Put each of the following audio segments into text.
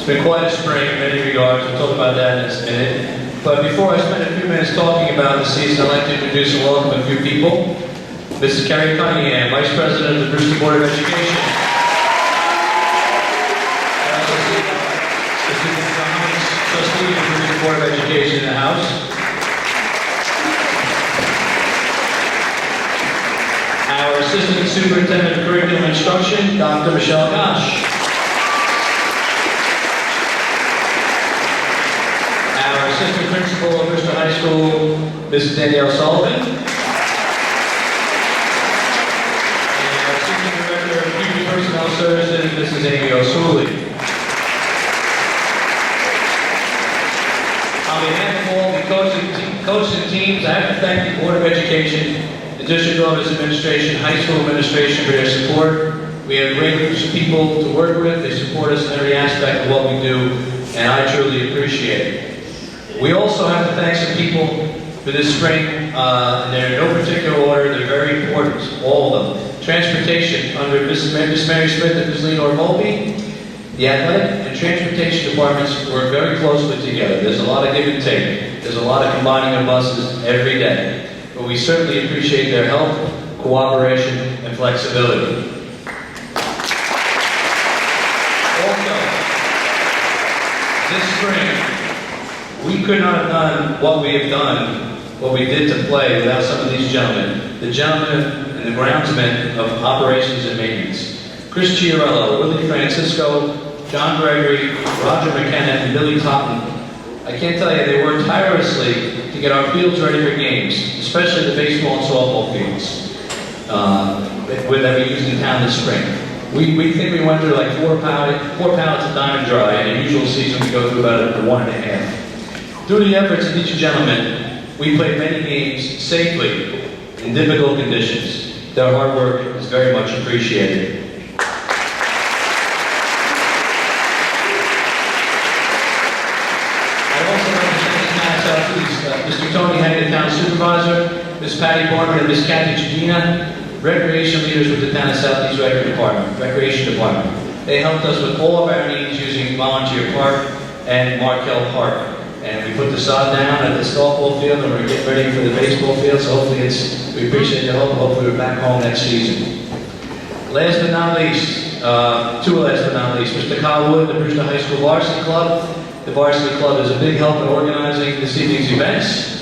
been quite a spring in many regards. We'll talk about that in a minute. But before I spend a few minutes talking about the season, I'd like to introduce and welcome a few people. Mrs. Carrie Cunningham, Vice President of the Brewster Board of Education. Trustee of the Brewster Board of Education in the House. Our Assistant Superintendent of Curriculum Instruction, Dr. Michelle Gosh. Our Assistant Principal of Brewster High School, Mrs. Danielle Sullivan. And our Assistant Director of Human Personnel Services, Mrs. Amy O'Suley. On behalf of all the coaches and teams, I have to thank the Board of Education, the District Office Administration, High School Administration for their support. We have great groups of people to work with. They support us in every aspect of what we do, and I truly appreciate it. We also have to thank some people for this spring, and they're in no particular order. They're very important, all of them. Transportation, under Miss Mary Smith and Ms. Lenore Mulvey. The athletic and transportation departments work very closely together. There's a lot of give and take. There's a lot of combining of buses every day. But we certainly appreciate their help, cooperation, and flexibility. Also, this spring, we could not have done what we have done, what we did to play without some of these gentlemen. The gentlemen and the groundsmen of operations and maintenance. Chris Chiarello, Willie Francisco, John Gregory, Roger McKenna, and Billy Totten. I can't tell you, they worked tirelessly to get our fields ready for games, especially the baseball and softball fields that we used in town this spring. We think we went through like four pallets of Diamond Dry. In a usual season, we go through about a 1.5. Through the efforts of each gentleman, we played many games safely in difficult conditions. Their hard work is very much appreciated. Mr. Tony Henry, the town supervisor, Ms. Patty Barber, and Ms. Kathy Chudina, recreation leaders with the town of Southeast Recreation Department. They helped us with all of our needs using Volunteer Park and Markell Park. And we put the sod down at the softball field, and we're getting ready for the baseball field, so hopefully we appreciate the help, and hopefully we're back home next season. Last but not least, Mr. Kyle Wood, the Brewster High School Varsity Club. The Varsity Club is a big help in organizing this evening's events.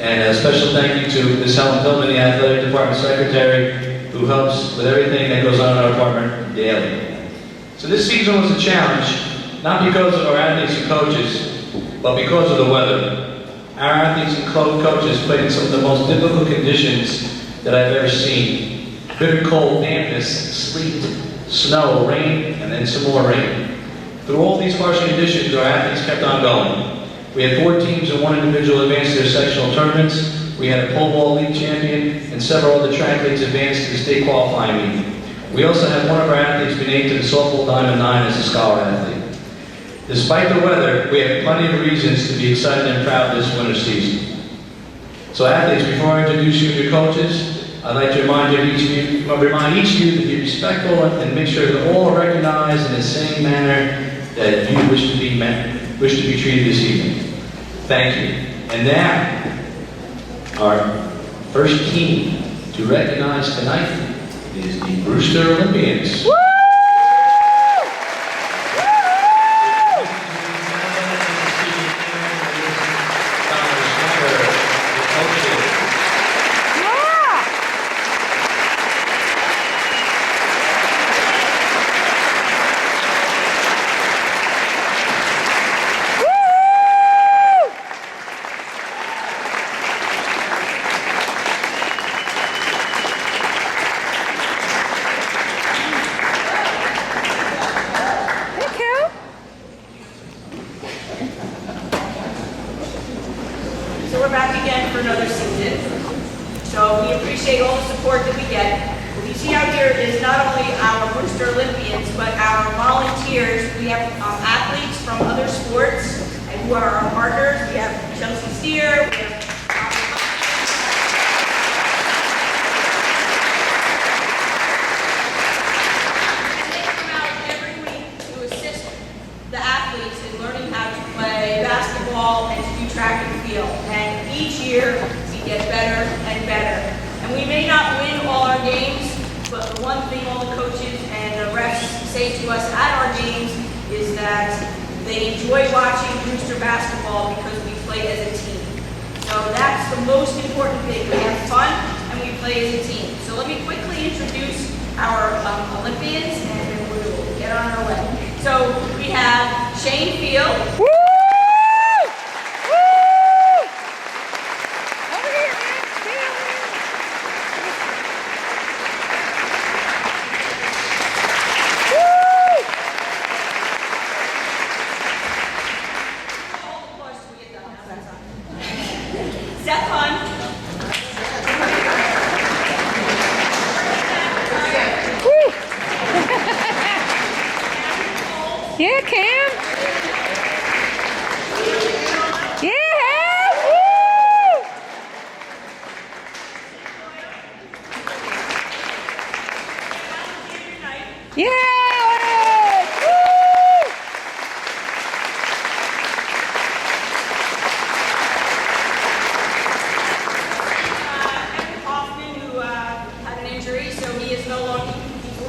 And a special thank you to Ms. Helen Pillman, the Athletic Department Secretary, who helps with everything that goes on in our department daily. So this season was a challenge, not because of our athletes and coaches, but because of the weather. Our athletes and coaches played in some of the most difficult conditions that I've ever seen. Bitter cold, dampness, sleet, snow, rain, and then some more rain. Through all these harsh conditions, our athletes kept on going. We had 4 teams and 1 individual advance to their sectional tournaments. We had a pole vault league champion, and several other track leagues advanced to the state qualifying meeting. We also had one of our athletes be named to the softball Diamond 9 as a scholar athlete. Despite the weather, we have plenty of reasons to be excited and proud this winter season. So athletes, before I introduce you to your coaches, I'd like to remind each of you to be respectful and make sure that all are recognized in the same manner that you wish to be treated this evening. Thank you. And now, our first team to recognize tonight is the Brewster Olympians. Woo! So we're back again for another season. So we appreciate all the support that we get. What you see out here is not only our Brewster Olympians, but our volunteers. We have athletes from other sports and who are our partners. We have Chelsea Steer, we have and they come out every week to assist the athletes basketball and to do track and field. And each year, we get better and better. And we may not win all our games, but the one thing all the coaches and the refs say to us at our games is that they enjoy watching Brewster basketball because we play as a team. So that's the most important thing. We have fun and we play as a team. So let me quickly introduce our Olympians and then we'll get on our way. So we have Shane Field. Seth Hunt. Yeah, Cam. Yeah. Woo! Yeah. Woo! Evan Hoffman, who had an injury, so he is no longer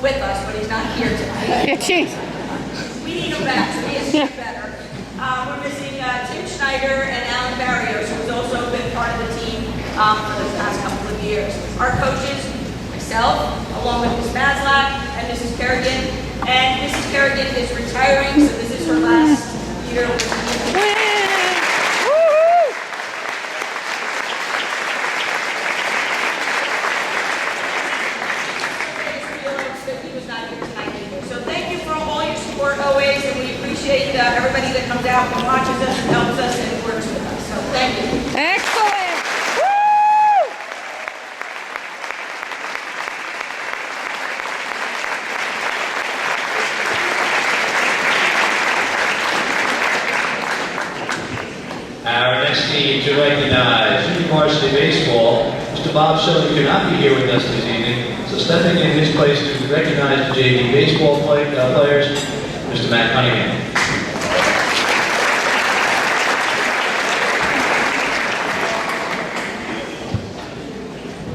with us, but he's not here tonight. Yeah, jeez. We need him back, so he is better. We're missing Tim Schneider and Alan Barrios, who's also been part of the team for the past couple of years. Our coaches, myself, along with Ms. Maslak and Mrs. Kerrigan. And Mrs. Kerrigan is retiring, so this is her last year with the team. Woo-hoo! He was not here tonight either. So thank you for all your support always, and we appreciate everybody that comes out and watches us and helps us and works with us. So thank you. Excellent. Woo! Our next team to recognize Junior Varsity Baseball. Mr. Bob Shelley could not be here with us this evening, so stepping in his place to recognize the JV baseball players, Mr. Matt Cunningham.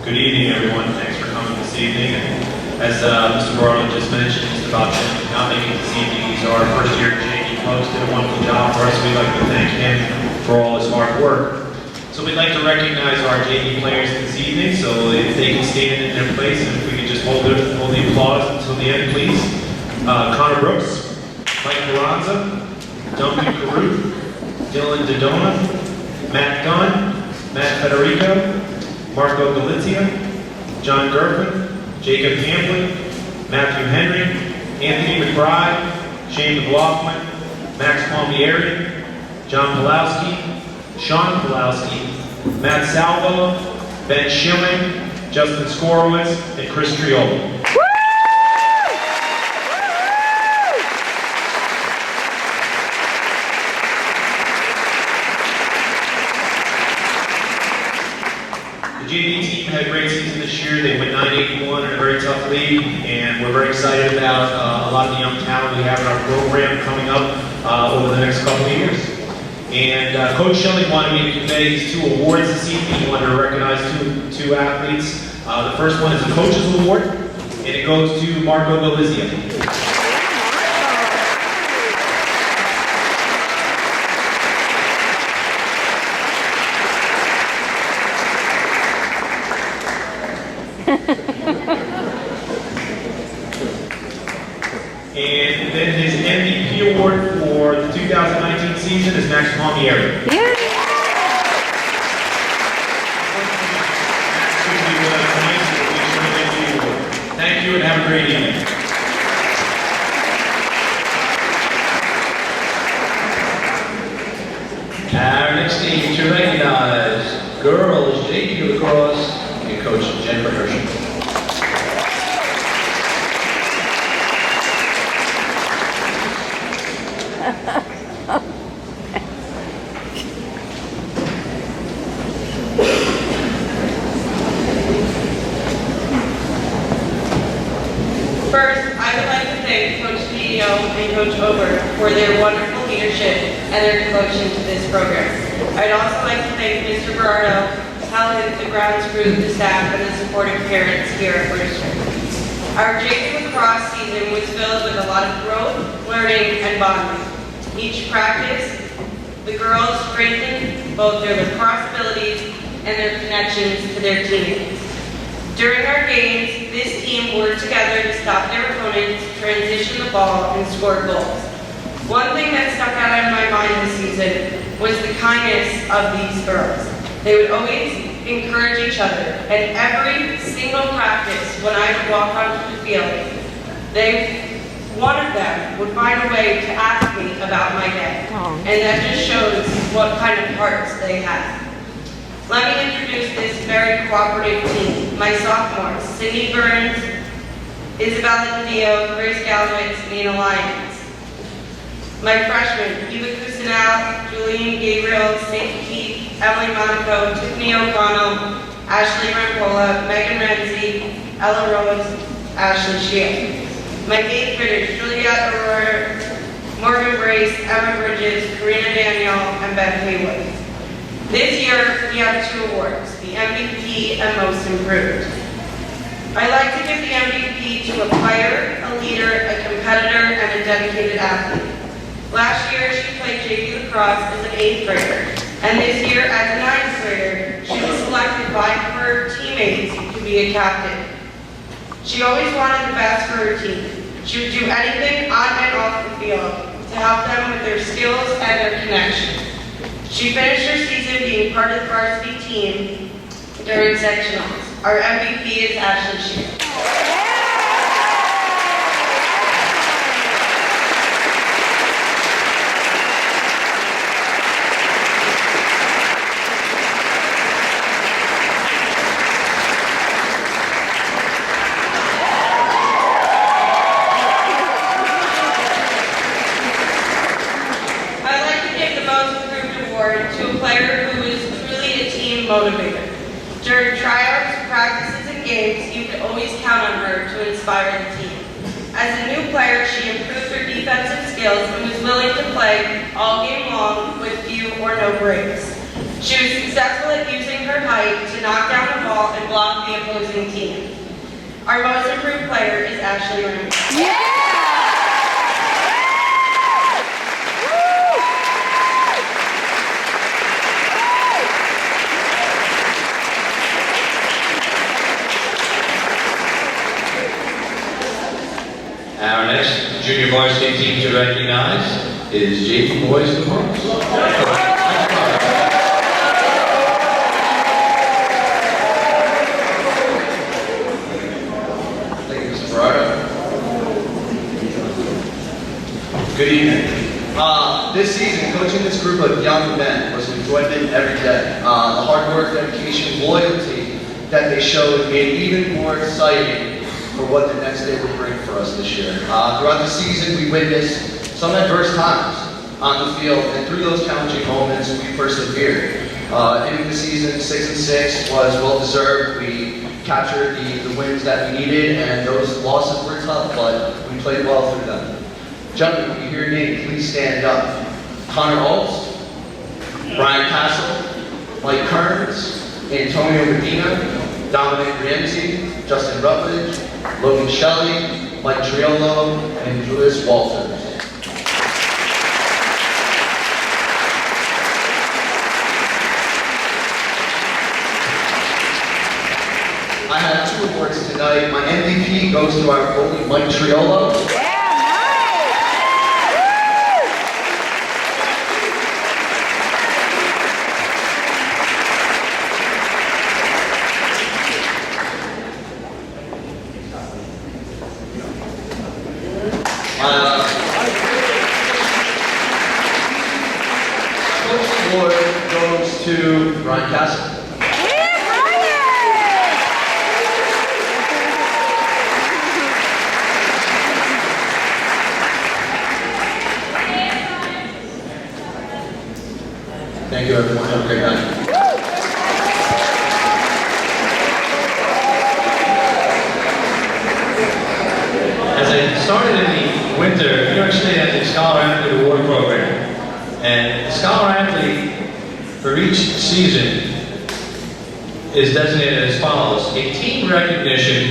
Good evening, everyone. Thanks for coming this evening. And as Mr. Barlow just mentioned, Mr. Bob Shelley could not make it this evening. He's our first year JV coach, did a wonderful job for us. We'd like to thank him for all his hard work. So we'd like to recognize our JV players this evening, so if they can stand in their place, and if we could just hold the applause until the end, please. Connor Brooks, Mike Carranza, Duncan Caruth, Dylan Dodona, Matt Gunn, Matt Federico, Marco Galizia, John Gerfin, Jacob Hamblin, Matthew Henry, Anthony McBride, Shane McLaughlin, Max Palmieri, John Pulowski, Sean Pulowski, Matt Salvo, Ben Schilling, Justin Skorowitz, and Chris Triolo. The JV team had a great season this year. They went 9-8-1 in a very tough league, and we're very excited about a lot of the young talent we have in our program coming up over the next couple of years. And Coach Shelley wanted me to convey these two awards this evening. He wanted to recognize two athletes. The first one is a Coach's Award, and it goes to Marco Galizia. And then his MVP award for the 2019 season is Max Palmieri. Yeah. Thank you and have a great evening. Our next team to recognize girls JV lacrosse and Coach Jennifer Hershey. First, I would like to thank Coach CEO and Coach Ober for their wonderful leadership and their devotion to this program. I'd also like to thank Mr. Berardo, Helen, the grounds crew, the staff, and the supportive parents here at Brewster. Our JV lacrosse season was filled with a lot of growth, learning, and bonding. Each practice, the girls strengthened both their lacrosse abilities and their connections to their teammates. During our games, this team worked together to stop their opponents, transition the ball, and score goals. One thing that stuck out in my mind this season was the kindness of these girls. They would always encourage each other, and every single practice when I would walk onto the field, one of them would find a way to ask me about my day. And that just shows what kind of hearts they have. Let me introduce this very cooperative team. My sophomores, Sydney Burns, Isabella Didio, Grace Galowitz, Nina Lyons. My freshmen, Eva Cousinal, Julian Gabriel, Sadie Keith, Emily Monaco, Tiffany O'Connell, Ashley Rampola, Megan Ramsey, Ella Rose, Ashley Shield. My 8th graders, Juliette Aurora, Morgan Brace, Emma Bridges, Karina Daniel, and Beth Haywood. This year, we have 2 awards, the MVP and Most Improved. I like to give the MVP to a player, a leader, a competitor, and a dedicated athlete. Last year, she played JV lacrosse as an 8th grader, and this year, as a 9th grader, she was selected by her teammates to be a captain. She always wanted the best for her team. She would do anything on and off the field to help them with their skills and their connections. She finished her season being part of the varsity team during sectionals. Our MVP is Ashley Shield. Motivator. During tryouts, practices, and games, you could always count on her to inspire the team. As a new player, she improved her defensive skills and was willing to play all game long with few or no breaks. She was successful at using her height to knock down the ball and block the opposing team. Our most improved player is Ashley Ramsey. Yeah! Our next junior varsity team to recognize is JV Boys Lacrosse. Thank you, Mr. Berardo. Good evening. This season, coaching this group of young men was an enjoyment every day. The hard work, dedication, loyalty that they showed made it even more exciting for what the next day would bring for us this year. Throughout the season, we witnessed some adverse times on the field, and through those challenging moments, we persevered. Ending the season 6-6 was well-deserved. We captured the wins that we needed, and those losses were tough, but we played well through them. Gentlemen, when you hear your name, please stand up. Connor Altz, Brian Castle, Mike Kearns, Antonio Medina, Dominic Ramsey, Justin Rutledge, Logan Shelley, Mike Triolo, and Julius Walters. I have 2 awards tonight. My MVP goes to our goalie, Mike Triolo. Award goes to Brian Castle. Thank you, everyone. Have a great night. As I started in the winter, New York State has a Scholar Athlete Award program. And for each season is designated as follows. A team recognition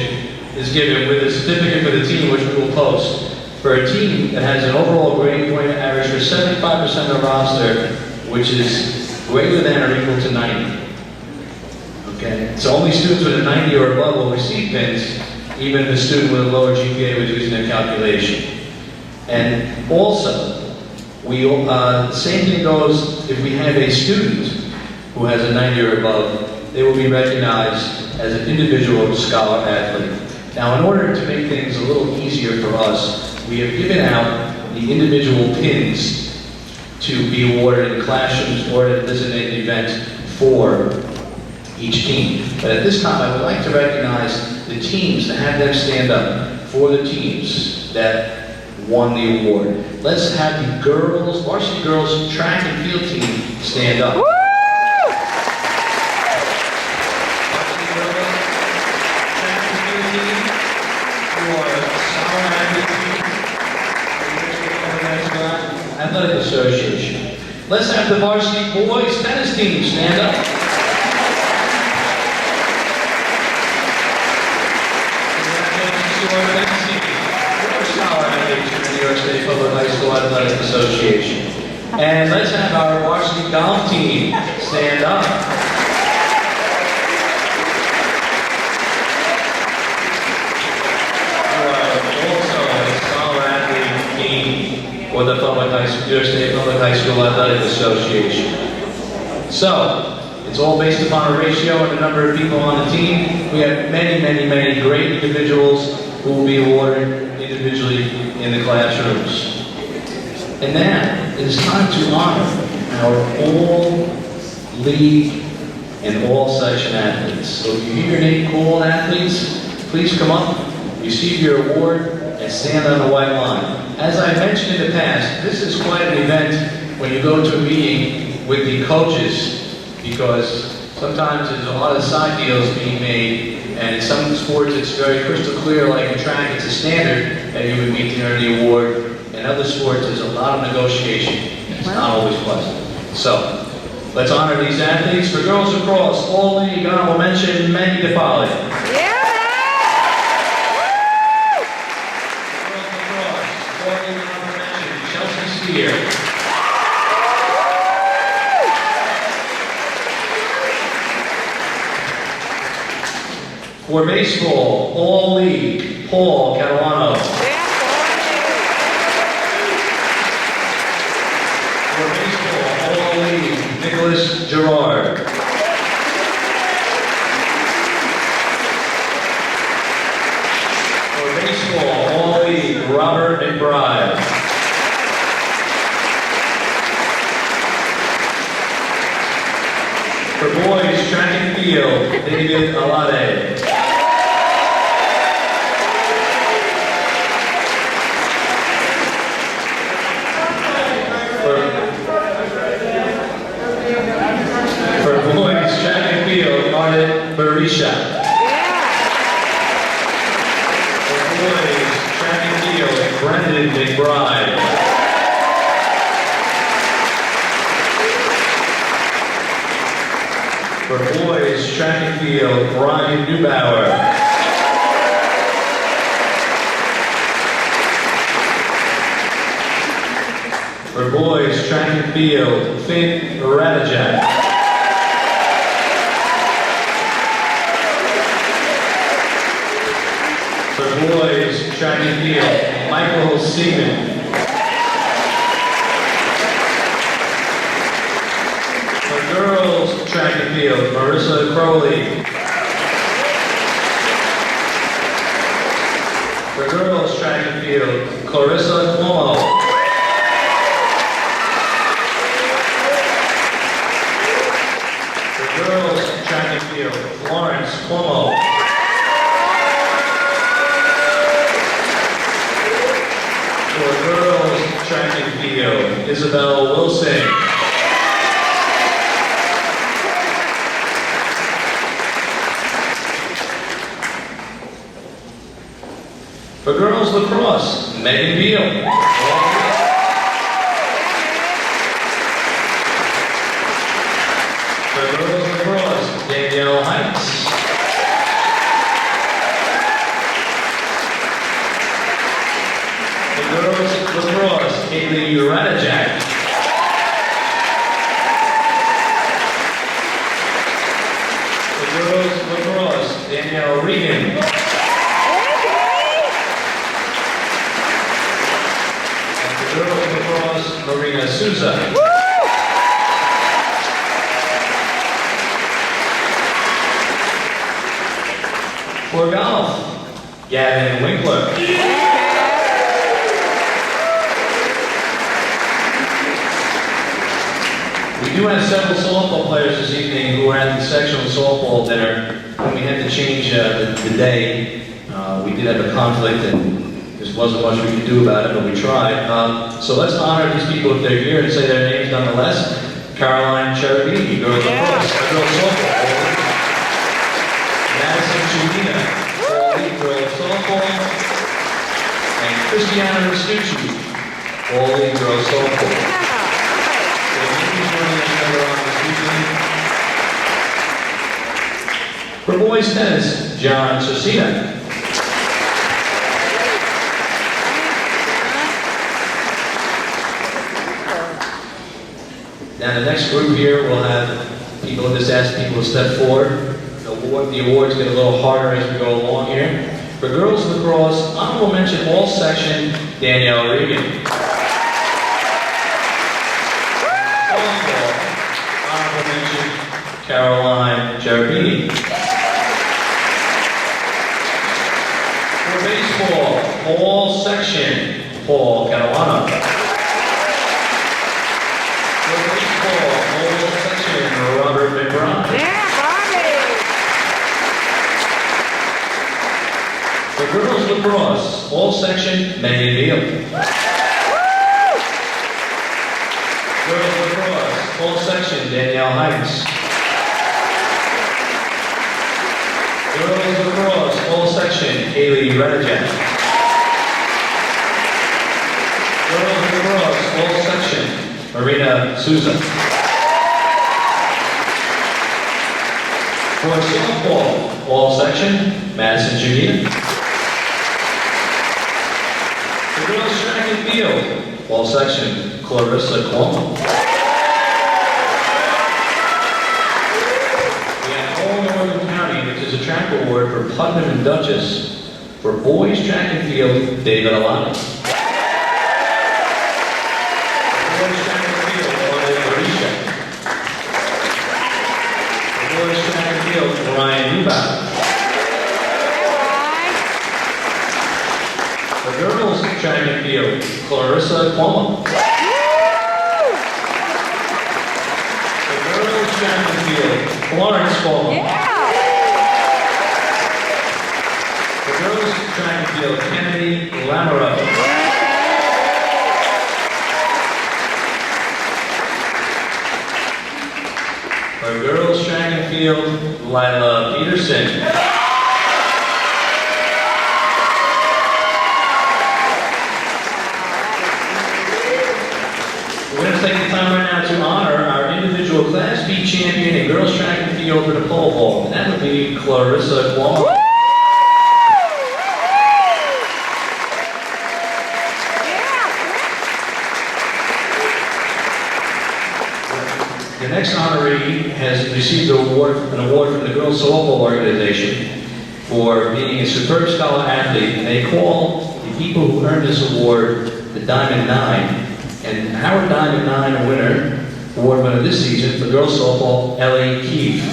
is given with a certificate for the team, which we will post. For a team that has an overall grade point average for 75% of the roster, which is greater than or equal to 90. Okay? So only students with a 90 or above will receive pins, even if a student with a lower GPA was using their calculation. And also, the same thing goes if we have a student who has a 90 or above, they will be recognized as an individual scholar athlete. Now, in order to make things a little easier for us, we have given out the individual pins to be awarded in classrooms or at a designated event for each team. But at this time, I would like to recognize the teams and have them stand up for the teams that won the award. Let's have the girls, varsity girls track and field team stand up. Woo! Varsity girls track and field team for Scholar Athlete team, Athletic Association. Let's have the varsity boys tennis team stand up. New York State Public High School Athletic Association. And let's have our varsity golf team stand up. Also a scholar athlete team for the New York State Public High School Athletic Association. So, it's all based upon a ratio and the number of people on the team. We have many, many, many great individuals who will be awarded individually in the classrooms. And now, it is time to honor our all-league and all-section athletes. So if you hear your name called, athletes, please come up, receive your award, and stand on the white line. As I mentioned in the past, this is quite an event when you go to a meeting with the coaches, because sometimes there's a lot of side deals being made, and in some sports it's very crystal clear, like in track, it's a standard that you would meet to earn the award. In other sports, there's a lot of negotiation. It's not always pleasant. So, let's honor these athletes. For girls across, all league honorable mention, Mandy DePaoli. Yeah! Girls across, all league honorable mention, Chelsea Steer. For baseball, all league, Paul Catalano. For baseball, all league, Nicholas Gerard. For baseball, all league, Robert McBride. For boys, track and field, David Alade. For boys, track and field, Arden Barisha. For boys, track and field, Brendan McBride. For boys, track and field, Brian Neubauer. For boys, track and field, Finn Radajak. For boys, track and field, Michael Seaman. For girls, track and field, Marissa Crowley. For girls, track and field, Clarissa Cuomo. For girls, track and field, Florence Cuomo. For girls, track and field, Isabel Wilson. For girls lacrosse, Megan Beal. For girls lacrosse, Danielle Heights. For girls lacrosse, Kaylee Uranajak. For girls lacrosse, Danielle Regan. And for girls lacrosse, Marina Souza. For golf, Gavin Winkler. We do have several softball players this evening who are at the sectional softball dinner. When we had to change the day, we did have a conflict and there wasn't much we could do about it, but we tried. So let's honor these people if they're here and say their names nonetheless. Caroline Cherubini, girls lacrosse, girls softball. Madison Chumina, all-league girls softball. And Christiana Restucci, all-league girls softball. For boys tennis, John Cecina. Now the next group here will have people, just ask people to step forward. The awards get a little harder as we go along here. For girls lacrosse, honorable mention all section, Danielle Regan. Softball, honorable mention, Caroline Cherubini. For baseball, all section, Paul Catalano. For baseball, all section, Robert McBride. Yeah, Bobby. For girls lacrosse, all section, Megan Beal. Girls lacrosse, all section, Danielle Heights. Girls lacrosse, all section, Kaylee Renajak. Girls lacrosse, all section, Marina Souza. For softball, all section, Madison Judina. For girls track and field, all section, Clarissa Cuomo. We have All Northern County, which is a track award for Putnam and Dutchess. For boys track and field, David Alani. For boys track and field, Ryan Marisha. For boys track and field, Ryan Newbound. For girls track and field, Clarissa Cuomo. For girls track and field, Florence Cuomo. Yeah. For girls track and field, Kennedy Lamoureux. For girls track and field, Lila Peterson. We're going to take the time right now to honor our individual Class B champion in girls track and field for the pole vault. And that would be Clarissa Cuomo. The next honoree has received an award from the Girls Softball Organization for being a superb scholar athlete, and they call the people who earned this award the Diamond Nine. And Howard Diamond Nine winner, award winner this season for girls softball, Ellie Keefe.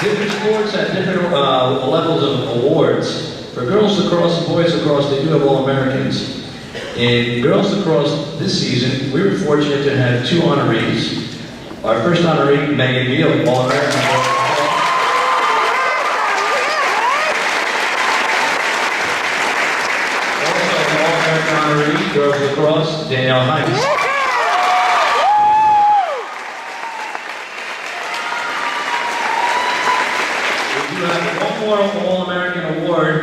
Different sports have different levels of awards. For girls lacrosse and boys lacrosse, they do have All-Americans. In girls lacrosse this season, we were fortunate to have two honorees. Our first honoree, Megan Beal, All-American. Also, All-American honoree, girls lacrosse, Danielle Heights. do have one more All-American Award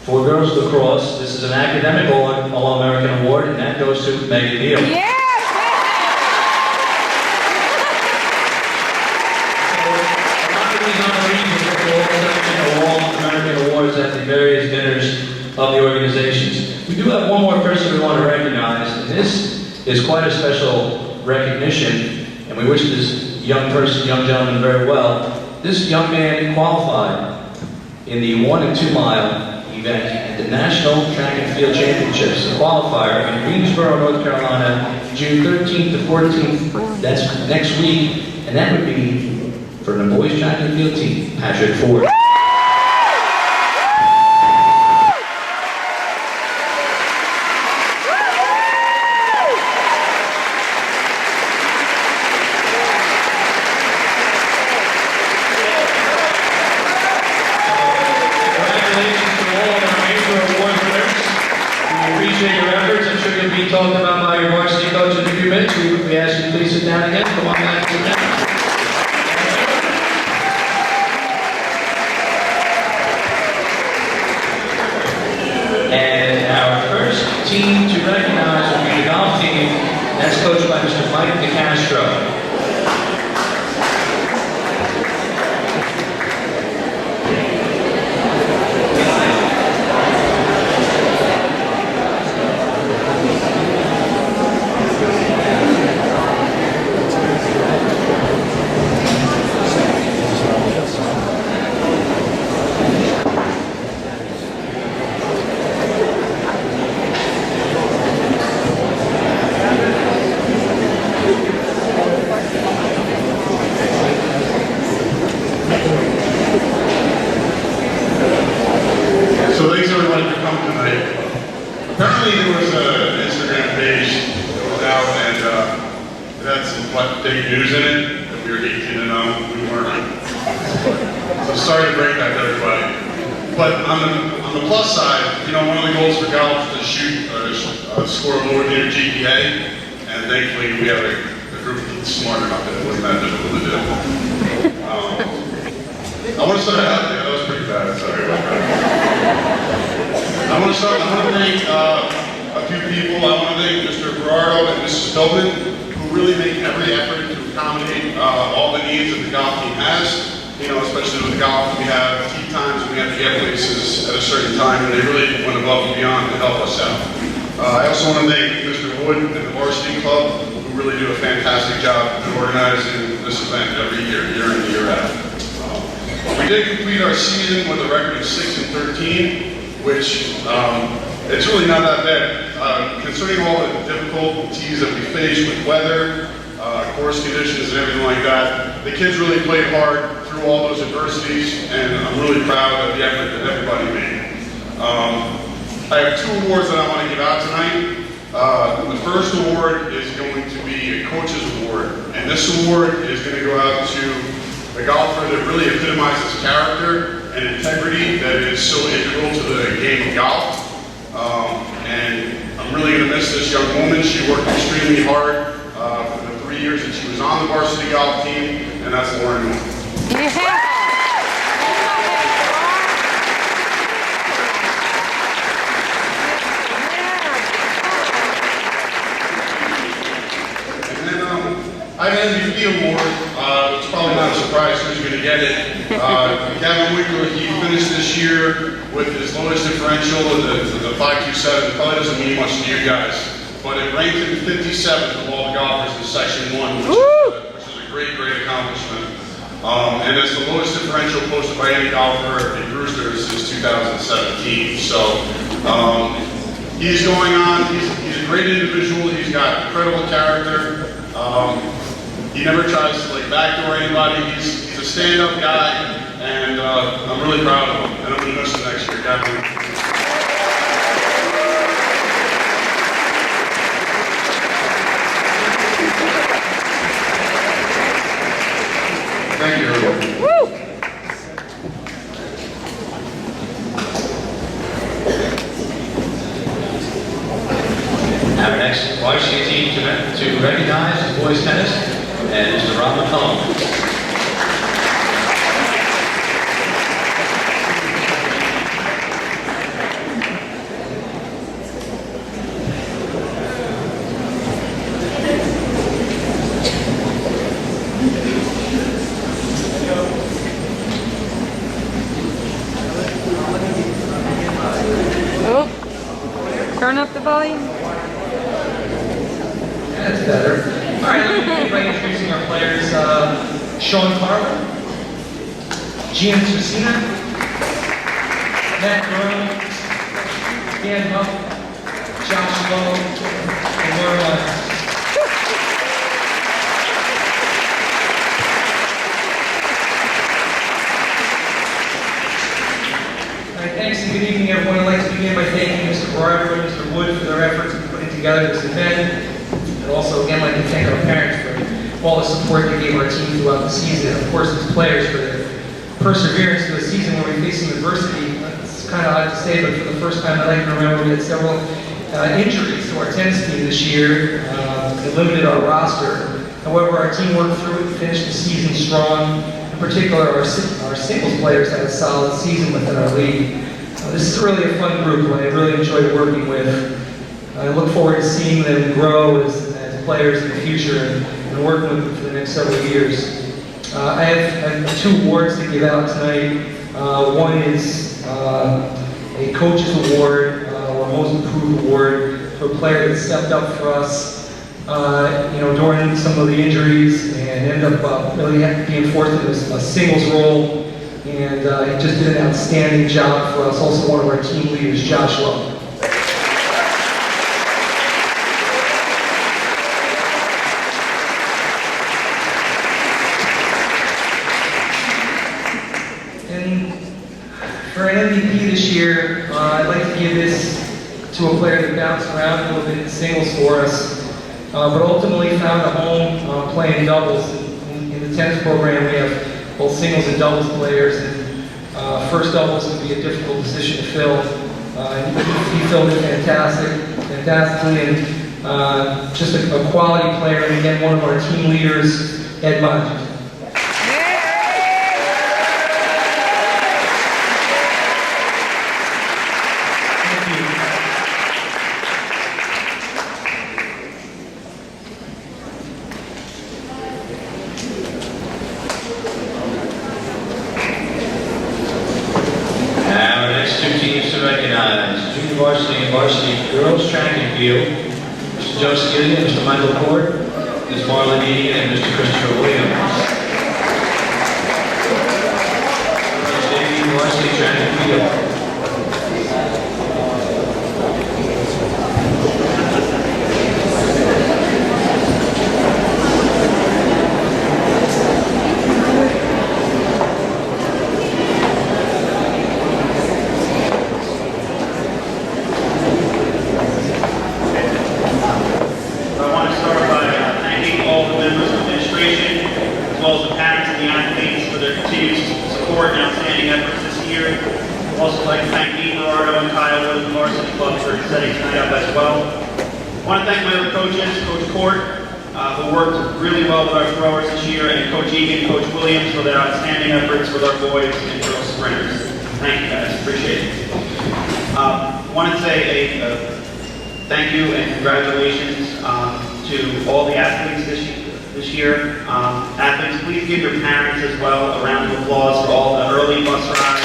for girls lacrosse. This is an academic All-American Award, and that goes to Megan Neal. Yeah. A lot of these honorees are All-American Awards at the various dinners of the organizations. We do have one more person we want to recognize, and this is quite a special recognition, and we wish this young gentleman very well. This young man qualified in the 1 and 2 mile event at the National Track and Field Championships, a qualifier in Greensboro, North Carolina, June 13th to 14th. That's next week, and that would be for the boys track and field team, Patrick Ford. Talked about by your varsity coach in a few minutes. We ask you to please sit down again. Come on back, sit down. And our first team to recognize will be the golf team. That's coached by Mr. Mike DeCastro. Apparently there was an Instagram page that was out and it had some fake news in it that we were 18 and we weren't. So sorry to break that to everybody. But on the plus side, you know, one of the goals for golf is to shoot score lower than your GPA, and thankfully we have a group of kids smart enough that it wasn't that difficult to do. I want to start out there. That was pretty bad. Sorry about that. I want to thank a few people. I want to thank Mr. Gerardo and Mrs. Tobin, who really make every effort to accommodate all the needs that the golf team has. You know, especially with the golf, we have tee times and we have to get places at a certain time, and they really went above and beyond to help us out. I also want to thank Mr. Wood and the Varsity Club, who really do a fantastic job in organizing this event every year, year in, year out. We did complete our season with a record of 6 and 13. Which it's really not that bad. Considering all the difficulties that we face with weather, course conditions and everything like that, the kids really played hard through all those adversities, and I'm really proud of the effort that everybody made. I have 2 awards that I want to give out tonight. The first award is going to be a coach's award, and this award is going to go out to a golfer that really epitomizes character and integrity that is so integral to the game of golf. And I'm really going to miss this young woman. She worked extremely hard for the 3 years that she was on the varsity golf team, and that's Lauren. And then I have an MVP award. It's probably not a surprise who's going to get it. Gavin Wickler, he finished this year with his lowest differential of the 527. It probably doesn't mean much to you guys, but it ranked him 57th of all the golfers in Section 1, which is a great, great accomplishment. And it's the lowest differential posted by any golfer in Brewster since 2017. So he's going on. He's a great individual. He's got incredible character. He never tries to backdoor anybody. He's a stand-up guy, and I'm really proud of him. And I'm going to miss him next year, Gavin. Thank you, everyone. Woo! Our next varsity team to recognize is boys tennis, and Mr. Rob McCollum. volume? That's better. All right, let me begin by introducing our players. Sean Carlin, Gian Cecina, Matt Burrow, Dan Huff, Josh Lowe, and Laura Lyons. All right, thanks and good evening, everyone. I'd like to begin by thanking Mr. Barber and Mr. Wood for their efforts in putting together this event. And also, again, like to thank our parents for all the support they gave our team throughout the season. And of course, as players for their perseverance through a season where we faced some adversity. It's kind of odd to say, but for the first time that I can remember, we had several injuries to our tennis team this year that limited our roster. However, our team worked through it and finished the season strong. In particular, our singles players had a solid season within our league. This is really a fun group, and I really enjoyed working with. I look forward to seeing them grow as players in the future and working with them for the next several years. I have 2 awards to give out tonight. One is a coach's award, or most improved award, for a player that stepped up for us, during some of the injuries and ended up really being forced into a singles role. And he just did an outstanding job for us. Also one of our team leaders, Josh Lowe. For an MVP this year, I'd like to give this to a player that bounced around a little bit in singles for us, but ultimately found a home playing doubles. In the tennis program, we have both singles and doubles players, and first doubles can be a difficult position to fill. He filled it fantastically, and just a quality player, and again, one of our team leaders, Ed Montes. Varsity and varsity girls track and field, Mr. Joe Skillian, Mr. Michael Court, Ms. Marlon Egan, and Mr. Christopher Williams. JV varsity track and field. Also like to thank Dean Gerardo and Kyle Wood and the Varsity Club for setting tonight up as well. I want to thank my other coaches, Coach Court, who worked really well with our throwers this year, and Coach Egan, Coach Williams for their outstanding efforts with our boys and girls sprinters. Thank you guys, appreciate it. I want to say a thank you and congratulations to all the athletes this year. Athletes, please give your parents as well a round of applause for all the early bus rides.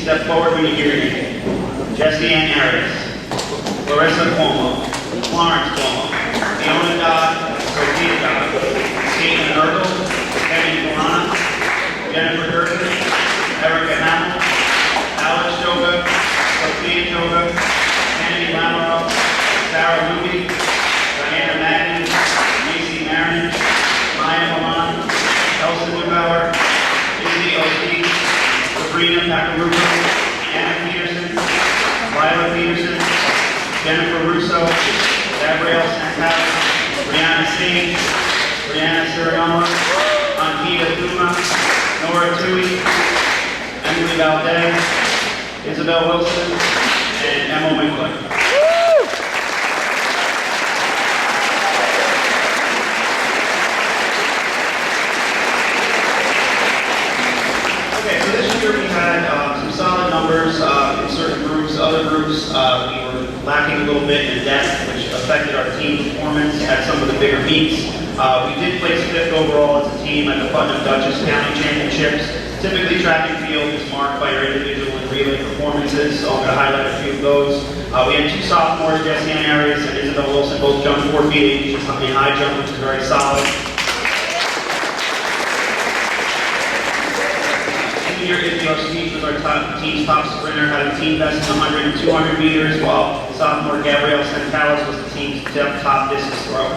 Step forward when you hear your name. Jesse Ann Arias, Larissa Cuomo, Florence Cuomo, Fiona Dodd, Sophia Dodd, Caitlin Ergel, Kevin Kulana, Jennifer Durkin, Erica Hamill, Alex Joga, Sophia Joga, Kennedy Lamaro, Sarah Ruby, Diana Madden, Macy Marin, Maya Milan, Elsa Neubauer, Izzy O'Keefe, Sabrina Takaruko, Anna Peterson, Lila Peterson, Jennifer Russo, Gabrielle Santalis, Brianna Singh, Brianna Sirionova, Ankita Duma, Nora Tui, Emily Valdez, Isabel Wilson, and Emma Winkler. Okay, so this year we had some solid numbers in certain groups of other groups, we were lacking a little bit in depth, which affected our team performance at some of the bigger meets. We did place 5th overall as a team at the Putnam Dutchess County Championships. Typically, track and field is marked by your individual and relay performances, so I'm going to highlight a few of those. We had 2 sophomores, Jesse Ann Arias and Isabel Wilson, both jumped 4 feet 8 inches in high jump, which is very solid. Junior Izzy Speech was our team's top sprinter, had a team best in 100 and 200 meters, while sophomore Gabrielle Santalis was the team's top distance thrower.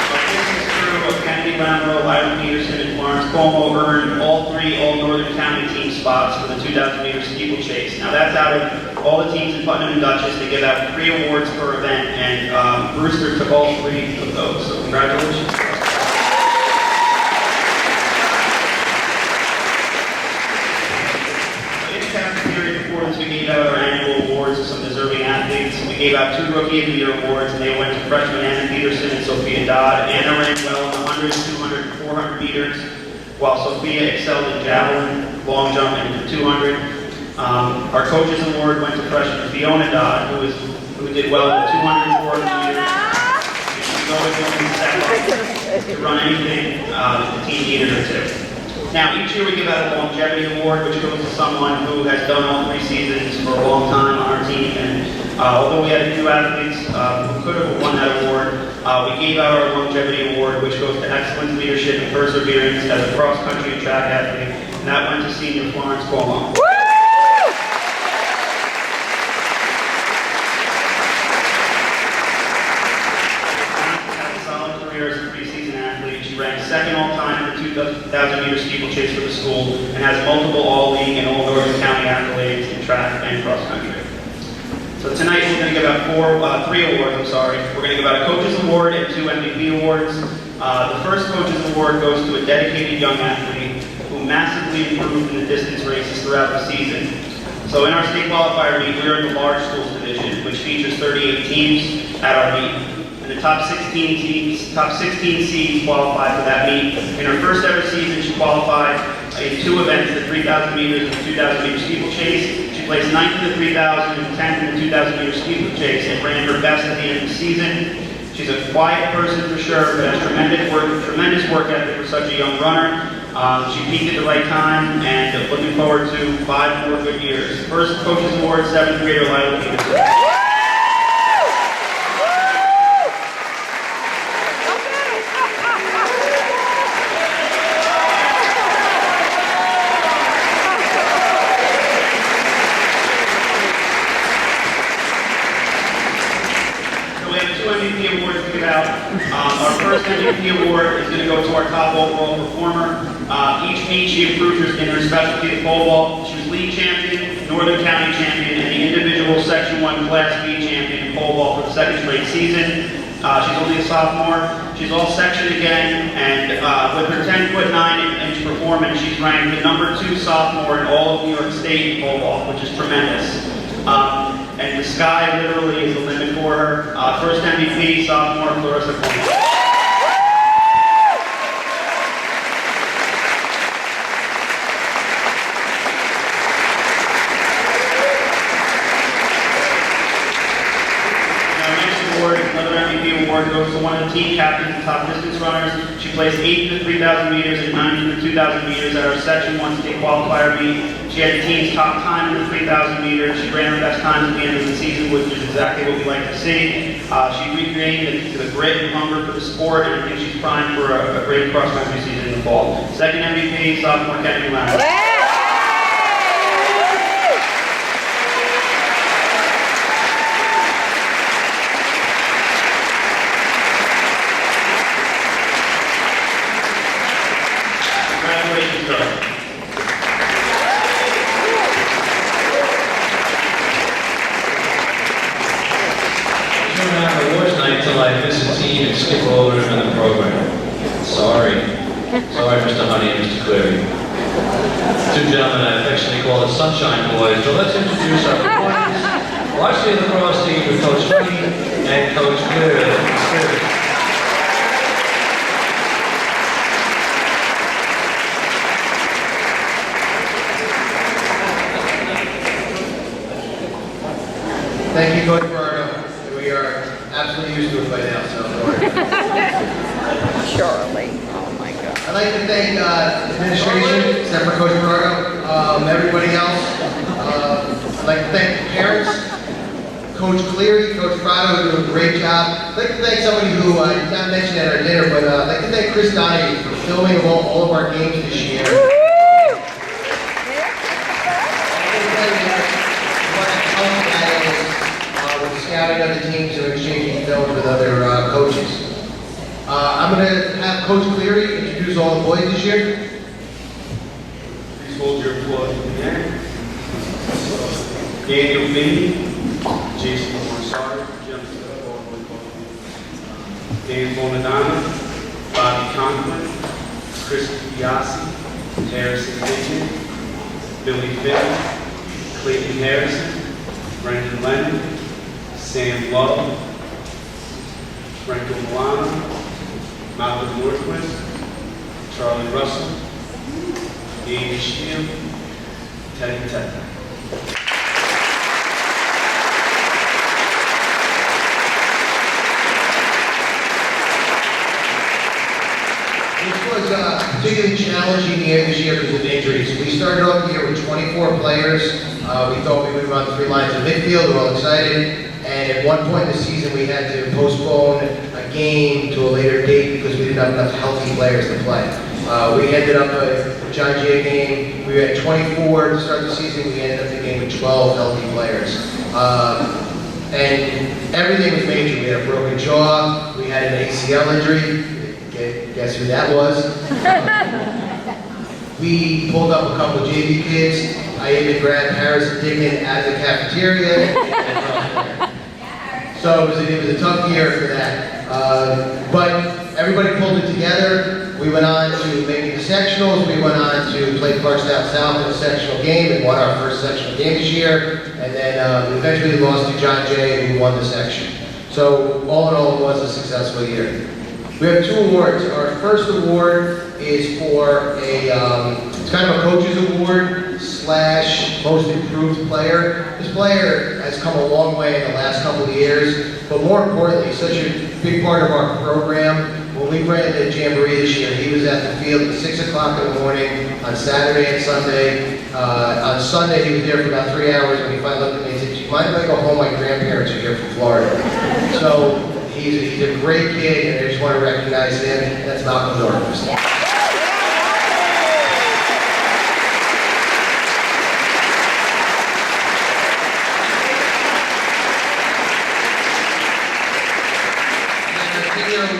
Our distance crew of Kennedy Lamro, Lila Peterson, and Florence Cuomo earned all 3 All-Northern County team spots for the 2,000 meter steeplechase. Now that's out of all the teams in Putnam and Dutchess. They give out 3 awards per event, and Brewster took all 3 of those, so congratulations. We gave out our annual awards to some deserving athletes. We gave out 2 Rookie of the Year awards, and they went to freshman Anna Peterson and Sophia Dodd. Anna ran well in the 100, 200, and 400 meters, while Sophia excelled in javelin, long jump, and the 200. Our Coaches Award went to freshman Fiona Dodd, who did well in the 200 and 400 meters. She's always willing to step up to run anything the team needed her to. Now, each year we give out a longevity award, which goes to someone who has done all 3 seasons for a long time on our team. And although we had a few athletes who could have won that award, we gave out our longevity award, which goes to excellence, leadership, and perseverance as a cross-country and track athlete. And that went to senior Florence Cuomo. She ranked 2nd all-time in the 2,000 meter steeplechase for the school and has multiple all-league and all-Northern County accolades in track and cross-country. So tonight we're going to give out 3 awards, We're going to give out a Coaches Award and 2 MVP awards. The first Coaches Award goes to a dedicated young athlete who massively improved in the distance races throughout the season. So in our state qualifier meet, we're in the large schools division, which features 38 teams at our meet. The top 16 seeds qualified for that meet. In her first ever season, she qualified in 2 events, the 3,000 meters and the 2,000 meter steeplechase. She placed 9th in the 3,000 and 10th in the 2,000 meter steeplechase and ran her best at the end of the season. She's a quiet person for sure, but has tremendous work ethic for such a young runner. She peaked at the right time, and looking forward to 5 more good years. First Coaches Award, 7th grader Lila Peterson. Our first MVP award is going to go to our top overall performer. Each meet she improved in her specialty of pole vault. She was league champion, Northern County champion, and the individual Section 1 Class B champion in pole vault for the 2nd straight season. She's only a sophomore. She's all section again, and with her 10'9" performance, she's ranked the #2 sophomore in all of New York State in pole vault, which is tremendous. And the sky literally is the limit for her. First MVP, sophomore Clarissa Coleman. Another MVP award goes to one of the team captains and top distance runners. She placed 8th in the 3,000 meters and 9th in the 2,000 meters at our Section 1 state qualifier meet. She had the team's top time in the 3,000 meters. She ran her best times at the end of the season, which is exactly what we like to see. She recreated the grit and hunger for the sport, and I think she's primed for a great cross-country season in the fall. Second MVP, sophomore Kennedy Lamro. I miss a team and skip over them in the program. Sorry, Mr. Honey and Mr. Cleary. 2 gentlemen I affectionately call the Sunshine Boys, but let's introduce our boys. Varsity lacrosse team with Coach Honey and Coach Cleary. Thank you, Coach Bernardo. We are absolutely used to it by now, so don't worry. Charlie. Oh my God. I'd like to thank administration, except for Coach Bernardo, everybody else. I'd like to thank the parents, Coach Cleary, Coach Prado, who do a great job. I'd like to thank somebody who I did not mention at our dinner, but I'd like to thank Chris Donahue for filming all of our games this year. With scouting other teams and exchanging film with other coaches. I'm going to have Coach Cleary introduce all the boys this year. Please hold your applause in the air. Daniel Beatty, Jason Marsari, Dan Bonadonna, Bobby Conklin, Chris Piazzi, Harrison Dickman, Billy Fitton, Clayton Harrison, Brendan Lennon, Sam Love, Franco Milano, Malcolm Northwest, Charlie Russell, Danny Shield, Teddy Teddy. This was a particularly challenging year this year because of injuries. We started off the year with 24 players. We thought we would run 3 lines of midfield. We were all excited. And at one point in the season, we had to postpone a game to a later date because we didn't have enough healthy players to play. We ended up a John Jay game. We had 24 to start the season. We ended up the game with 12 healthy players. And everything was major. We had a broken jaw. We had an ACL injury. Guess who that was? We pulled up a couple of JV kids. I even grabbed Harrison Dickman out of the cafeteria. So it was a tough year for that. But everybody pulled it together. We went on to making the sectionals. We went on to play Clarkstown South in a sectional game and won our first sectional game this year. And then eventually lost to John Jay, who won the section. So all in all, it was a successful year. We have 2 awards. Our first award is for it's kind of a coach's award / most improved player. This player has come a long way in the last couple of years, but more importantly, such a big part of our program. When we ran the Jamboree this year, he was at the field at 6 o'clock in the morning on Saturday and Sunday. On Sunday, he was there for about 3 hours. When he finally looked at me, he said, "Do you mind if I go home? My grandparents are here from Florida." So he's a great kid, and I just want to recognize him. That's Malcolm Northwest.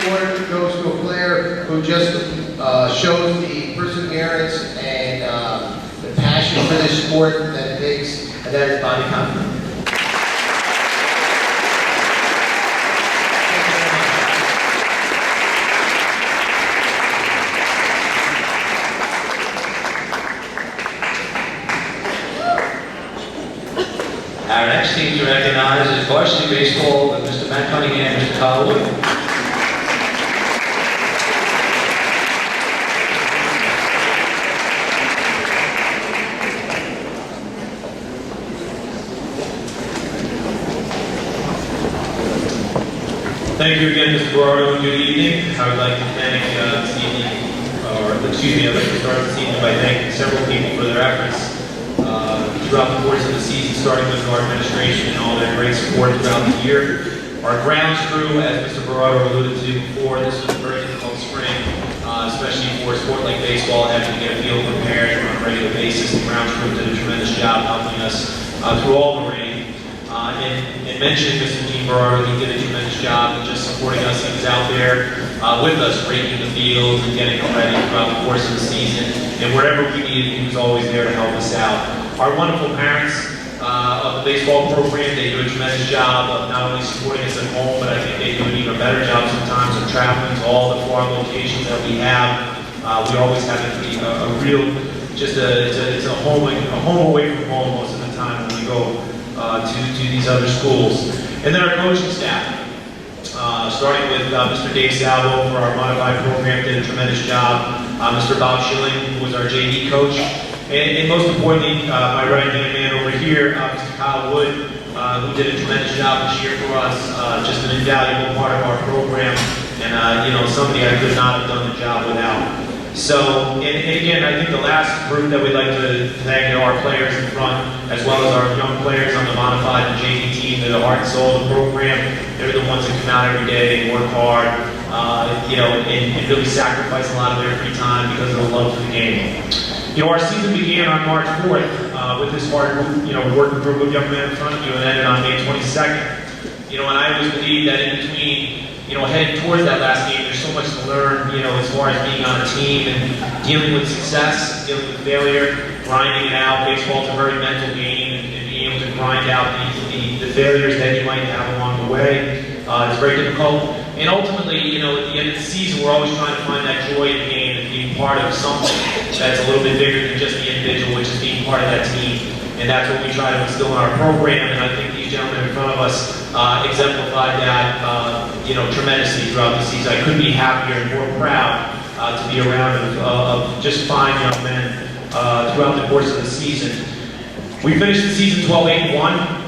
Award goes to a player who just shows the perseverance and the passion for this sport that it takes, and that is Bobby Conklin. Our next team to recognize is varsity baseball with Mr. Matt Cunningham and Mr. Kyle Wood. Thank you again, Mr. Berardo, and good evening. I would like to thank this evening, I'd like to start this evening by thanking several people for their efforts throughout the course of the season, starting with our administration and all their great support throughout the year. Our grounds crew, as Mr. Berardo alluded to before, this was a very difficult spring, especially for a sport like baseball, having to get a field prepared on a regular basis. The grounds crew did a tremendous job helping us through all the rain. And mentioning Mr. Dean Berardo, he did a tremendous job of just supporting us. He was out there with us, raking the fields and getting them ready throughout the course of the season. And wherever we needed, he was always there to help us out. Our wonderful parents of the baseball program, they do a tremendous job of not only supporting us at home, but I think they do an even better job sometimes of traveling to all the farm locations that we have. We always have it be a real, it's a home away from home most of the time when we go to these other schools. And then our coaching staff, starting with Mr. Dave Salvo for our modified program, did a tremendous job. Mr. Bob Schilling, who was our JV coach. And most importantly, my right-hand man over here, Mr. Kyle Wood, who did a tremendous job this year for us, just an invaluable part of our program, and somebody I could not have done the job without. So, and again, I think the last group that we'd like to thank are our players in front, as well as our young players on the modified and JV team. They're the heart and soul of the program. They're the ones that come out every day, they work hard, and really sacrifice a lot of their free time because of the love for the game. Our season began on March 4th with this hard group, working group of young men in front of you, and ended on May 22nd. And I always believe that in between, heading towards that last game, there's so much to learn, as far as being on a team and dealing with success, dealing with failure, grinding it out. Baseball's a very mental game, and being able to grind out the failures that you might have along the way is very difficult. And ultimately, at the end of the season, we're always trying to find that joy in the game and being part of something that's a little bit bigger than just the individual, which is being part of that team. And that's what we try to instill in our program, and I think these gentlemen in front of us exemplified that, tremendously throughout the season. I couldn't be happier and more proud to be around of just fine young men throughout the course of the season. We finished the season 12-8-1,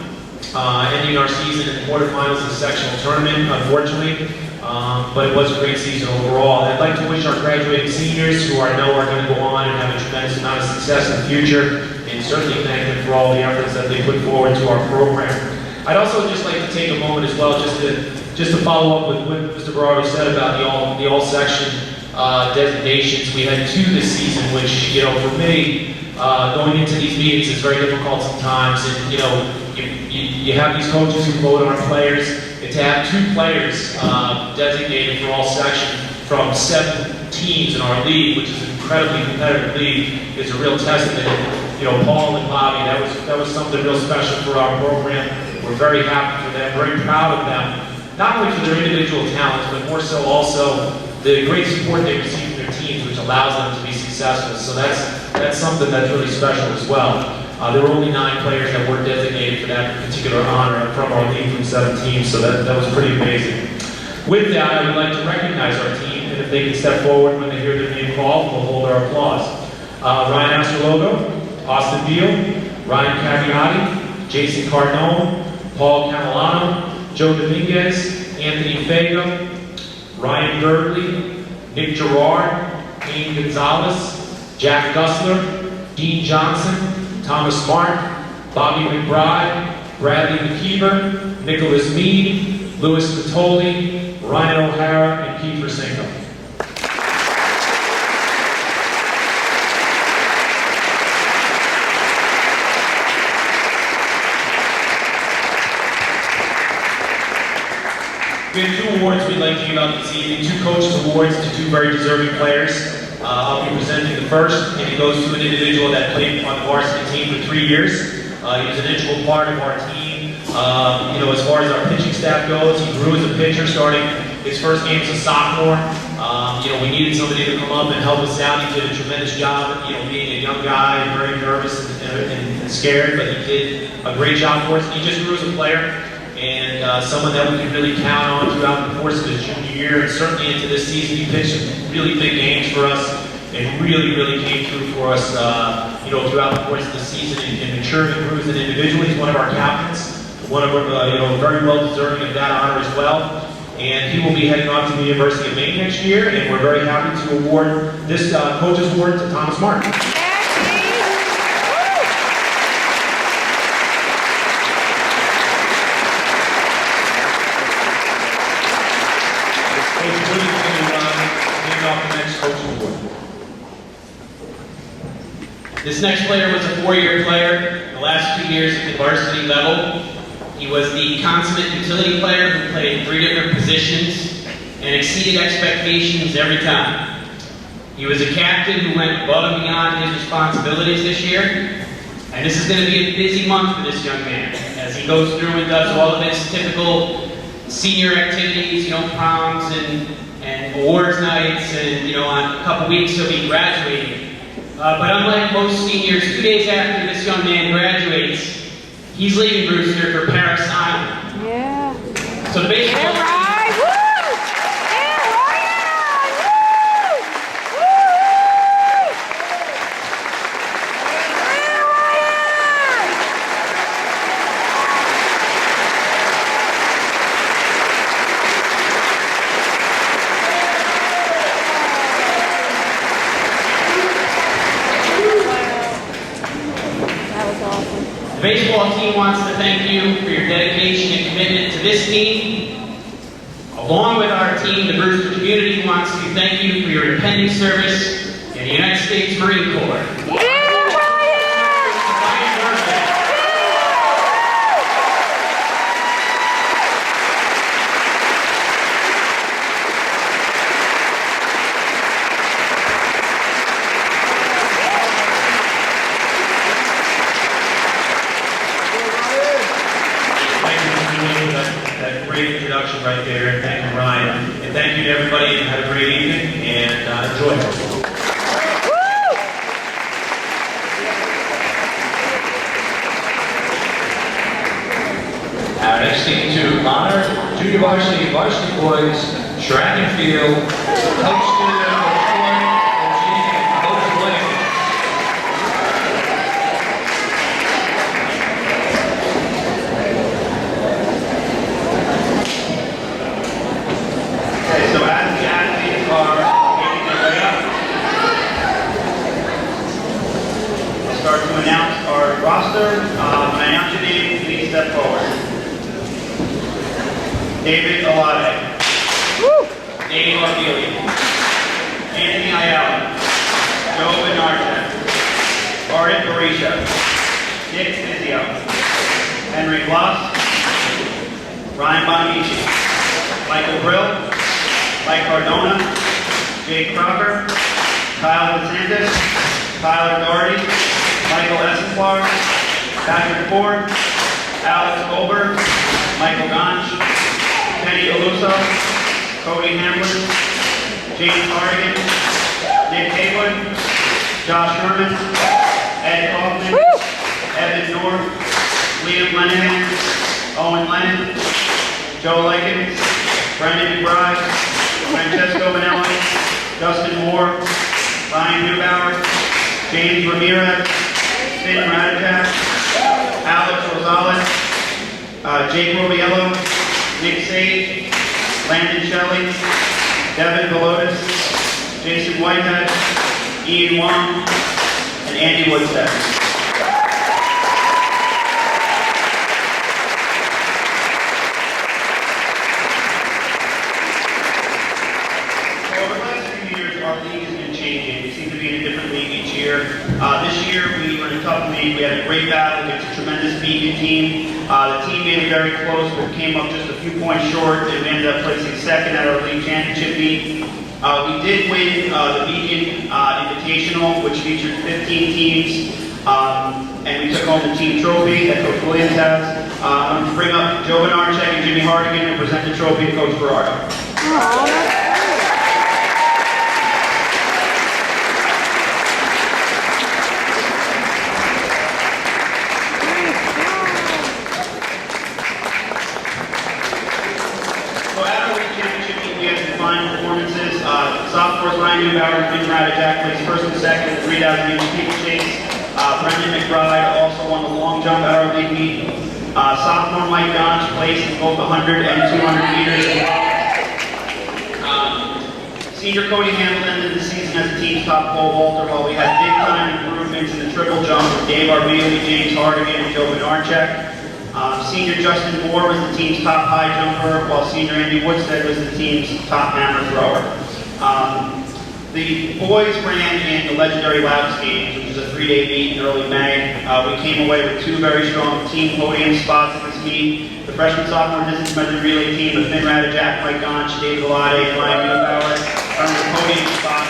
ending our season in the quarterfinals of the sectional tournament, unfortunately. But it was a great season overall. I'd like to wish our graduating seniors, who I know are going to go on and have a tremendous amount of success in the future, and certainly thank them for all the efforts that they put forward to our program. I'd also just like to take a moment as well just to follow up with what Mr. Berardo said about the all-section designations. We had 2 this season, which, for me, going into these meetings is very difficult sometimes. And, you have these coaches who vote on our players, and to have 2 players designated for all section from 7 teams in our league, which is an incredibly competitive league, is a real testament. Paul and Bobby, that was something real special for our program. We're very happy for them, very proud of them, not only for their individual talents, but more so also the great support they receive from their teams, which allows them to be successful. So that's something that's really special as well. There were only 9 players that were designated for that particular honor from our league from 7 teams, so that was pretty amazing. With that, I would like to recognize our team, and if they can step forward when they hear their name called, we'll hold our applause. Ryan Astrologo, Austin Beal, Ryan Caviati, Jason Cardone, Paul Camilano, Joe Dominguez, Anthony Fago, Ryan Girdley, Nick Gerard, Dean Gonzalez, Jack Gussler, Dean Johnson, Thomas Mark, Bobby McBride, Bradley McKeever, Nicholas Mead, Louis Natoli, Ryan O'Hara, and Keith Rasinko. We have 2 awards we'd like to give out this evening, 2 coaches awards to 2 very deserving players. I'll be presenting the first, and it goes to an individual that played on the varsity team for 3 years. He was an integral part of our team. As far as our pitching staff goes, he grew as a pitcher, starting his first game as a sophomore. We needed somebody to come up and help us out. He did a tremendous job, being a young guy and very nervous and scared, but he did a great job for us. He just grew as a player, and someone that we could really count on throughout the course of his junior year, and certainly into this season. He pitched some really big games for us, and really came through for us, throughout the course of the season, and matured and grew as an individual. He's one of our captains, one of our, very well deserving of that honor as well. And he will be heading on to the University of Maine next year, and we're very happy to award this Coach's Award to Thomas Martin. This next player was a 4-year player, the last 2 years at the varsity level. He was the consummate utility player who played 3 different positions and exceeded expectations every time. He was a captain who went above and beyond his responsibilities this year. And this is going to be a busy month for this young man as he goes through and does all of his typical senior activities, proms and awards nights, and on a couple weeks he'll be graduating. But unlike most seniors, 2 days after this young man graduates, he's leaving Brewster for Paris Island. Yeah. So the baseball Yeah, right. Woo! Yeah, Ryan! Woo! Woo! Yeah, Ryan! baseball team wants to thank you for your dedication and commitment to this team. Along with our team, the Brewster community wants to thank you for your impending service in the United States Marine Corps. Yeah, Ryan! Ryan Murphy. Thank you for doing that great introduction right there, and thank you, Ryan. And thank you to everybody, and have a great evening, and enjoy. Our next team to honor junior varsity, varsity boys, track and field, coach to the Coach Williams. Okay, so as the athletes are making their way up, I'll start to announce our roster. When I announce your name, please step forward. David Alade. Dave Ardelia. Anthony Ayala. Joe Benarchek. Arden Barisha. Nick Fizio. Henry Bloss. Ryan Bonamici. Michael Brill. Mike Cardona. Jake Crocker. Kyle DeSantis. Tyler Doherty. Michael Essenflar. Patrick Ford. Alex Goldberg. Michael Ganch. Kenny Aluso. Cody Hamlin. James Hardigan. Nick Haywood. Josh Sherman. Ed Kaufman. Evan North. Liam Lenahan. Owen Lennon. Joe Likens. Brendan McBride. Francesco Manelli. Dustin Moore. Ryan Neubauer. James Ramirez. Finn Radajak. Alex Rosales. Jake Robiello. Nick Sage. Landon Shelley. Devin Velotis. Jason Whitehead. Ian Wong. And Andy Woodstead. Over the last few years, our league has been changing. We seem to be in a different league each year. This year, we were in a tough league. We had a great battle against a tremendous Beacon team. The team made it very close, but came up just a few points short, and we ended up placing second at our league championship meet. We did win the Beacon Invitational, which featured 15 teams, and we took home the team trophy that Coach Williams has. I'm going to bring up Joe Benarchek and Jimmy Hardigan and present the trophy to Coach Berardo. Sophomores Ryan Neubauer and Finn Radajak placed first and second in the 3,000 meter steeplechase. Brendan McBride also won the long jump at our league meet. Sophomore Mike Ganch placed in both the 100 and 200 meters. Senior Cody Hamlin ended the season as the team's top pole vaulter, while we had big time improvements in the triple jump with Dave Arbeely, James Hardigan, and Joe Benarchek. Senior Justin Moore was the team's top high jumper, while senior Andy Woodstead was the team's top hammer thrower. The boys ran in the legendary Louds Games, which is a 3-day meet in early May. We came away with two very strong team podium spots at this meet. The freshman-sophomore distance medley relay team of Finn Radajak, Mike Ganch, Dave Alade, and Ryan Neubauer earned the podium spot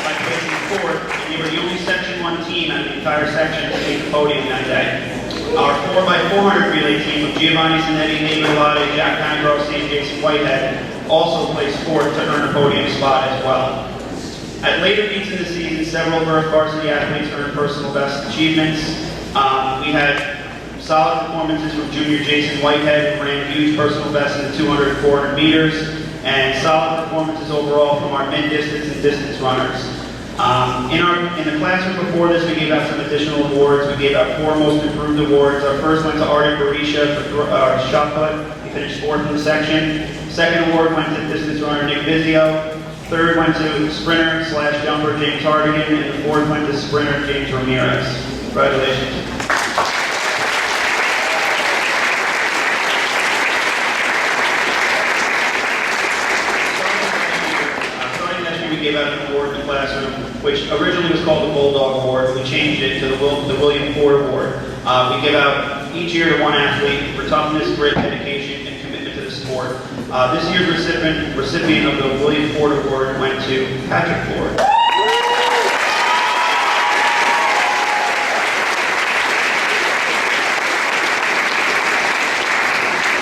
by placing fourth. They were the only Section 1 team out of the entire section to take the podium that day. Our 4x400 relay team of Giovanni Zanetti, Nate Alade, Jack Pangrossi, and Jason Whitehead also placed fourth to earn a podium spot as well. At later meets in the season, several of our varsity athletes earned personal best achievements. We had solid performances from junior Jason Whitehead, who ran huge personal bests in the 200 and 400 meters, and solid performances overall from our mid-distance and distance runners. In the classroom before this, we gave out some additional awards. We gave out 4 most improved awards. Our first went to Arden Barisha for shot put. He finished 4th in the section. Second award went to distance runner Nick Vizio. Third went to sprinter/jumper James Hardigan, and the 4th went to sprinter James Ramirez. Congratulations. year, we gave out an award in the classroom, which originally was called the Bulldog Award. We changed it to the William Ford Award. We give out each year to one athlete for toughness, grit, dedication, and commitment to the sport. This year's recipient of the William Ford Award went to Patrick Ford.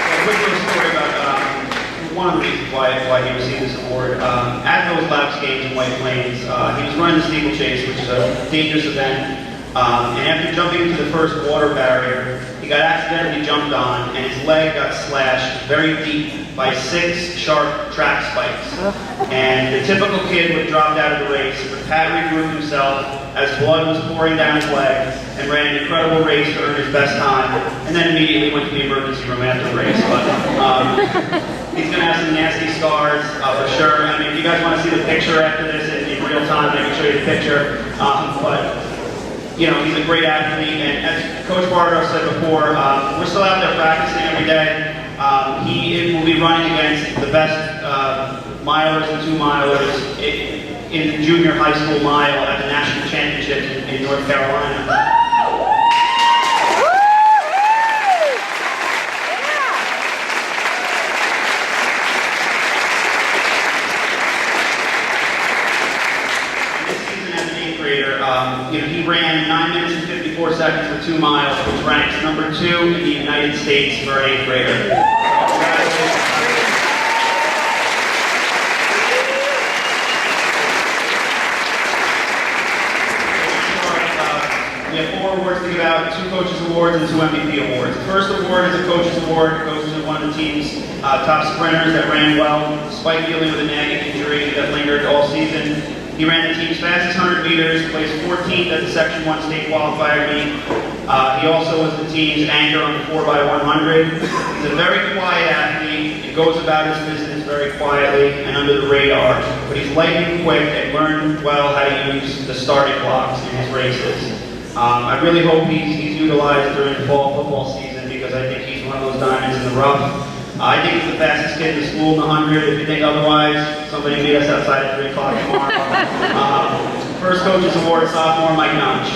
A quick little story about one of the reasons why he received this award. At those laps games in White Plains, he was running the steeplechase, which is a dangerous event. And after jumping into the first water barrier, he got accidentally jumped on, and his leg got slashed very deep by 6 sharp track spikes. And the typical kid would have dropped out of the race, but Pat regrouped himself as blood was pouring down his leg and ran an incredible race to earn his best time, and then immediately went to the emergency room after the race. But he's going to have some nasty scars for sure. I mean, if you guys want to see the picture after this in real time, I can show you the picture. But you know, he's a great athlete, and as Coach Bardo said before, we're still out there practicing every day. He will be running against the best milers and 2-milers in the junior high school mile at the national championship in North Carolina. You know, he ran 9 minutes and 54 seconds for 2 miles, which ranks number 2 in the United States for an 8th grader. We have 4 awards to give out, 2 Coaches Awards and 2 MVP Awards. The first award is a Coaches Award. It goes to one of the team's top sprinters that ran well, despite dealing with a nagging injury that lingered all season. He ran the team's fastest 100 meters, placed 14th at the Section 1 state qualifier meet. He also was the team's anchor on the 4x100. He's a very quiet athlete. He goes about his business very quietly and under the radar, but he's lightning quick and learned well how to use the starting blocks in his races. I really hope he's utilized during the fall football season because I think he's one of those diamonds in the rough. I think he's the fastest kid in the school in the 100. If you think otherwise, somebody meet us outside at 3 o'clock tomorrow. First Coaches Award, sophomore Mike Notch.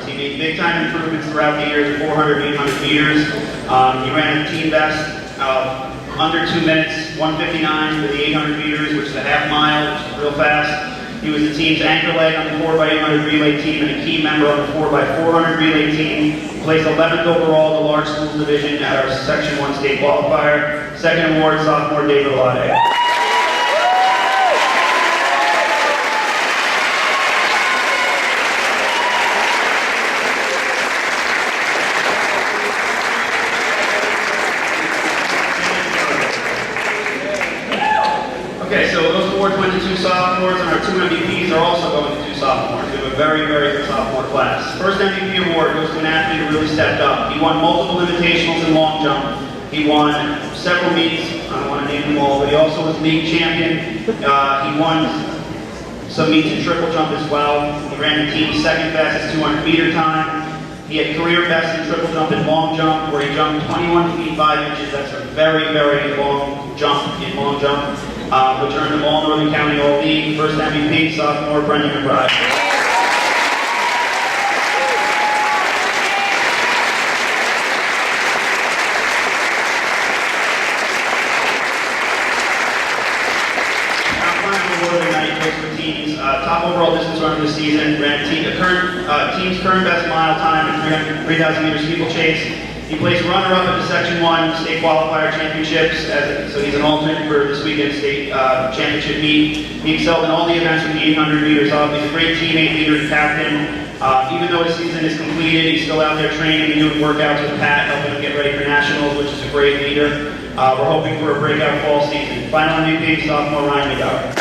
He made big-time improvements throughout the years, 400, 800 meters. He ran a team best under 2 minutes, 1:59 for the 800 meters, which is a half mile, which is real fast. He was the team's anchor leg on the 4x800 relay team and a key member on the 4x400 relay team. He placed 11th overall in the large schools division at our Section 1 state qualifier. Second award, sophomore David Alade. Okay, so those awards went to 2 sophomores, and our 2 MVPs are also going to 2 sophomores. We have a very, very good sophomore class. First MVP award goes to an athlete who really stepped up. He won multiple invitationals in long jump. He won several meets. I don't want to name them all, but he also was league champion. He won some meets in triple jump as well. He ran the team's second fastest 200 meter time. He had career best in triple jump and long jump, where he jumped 21 feet 5 inches. That's a very, very long jump in long jump. Which earned him all Northern County All-League. First MVP, sophomore Brendan McBride. Our final award of the night goes for teams. Top overall distance runner this season, ran team's current best mile time in 3,000 meter steeplechase. He placed runner-up at the Section 1 state qualifier championships, so he's an alternate for this weekend's state championship meet. He excelled in all the events from the 800 meters up. He's a great teammate, leader, and captain. Even though his season is completed, he's still out there training and doing workouts with Pat, helping him get ready for nationals, which is a great leader. We're hoping for a breakout fall season. Final MVP, sophomore Ryan McGowan.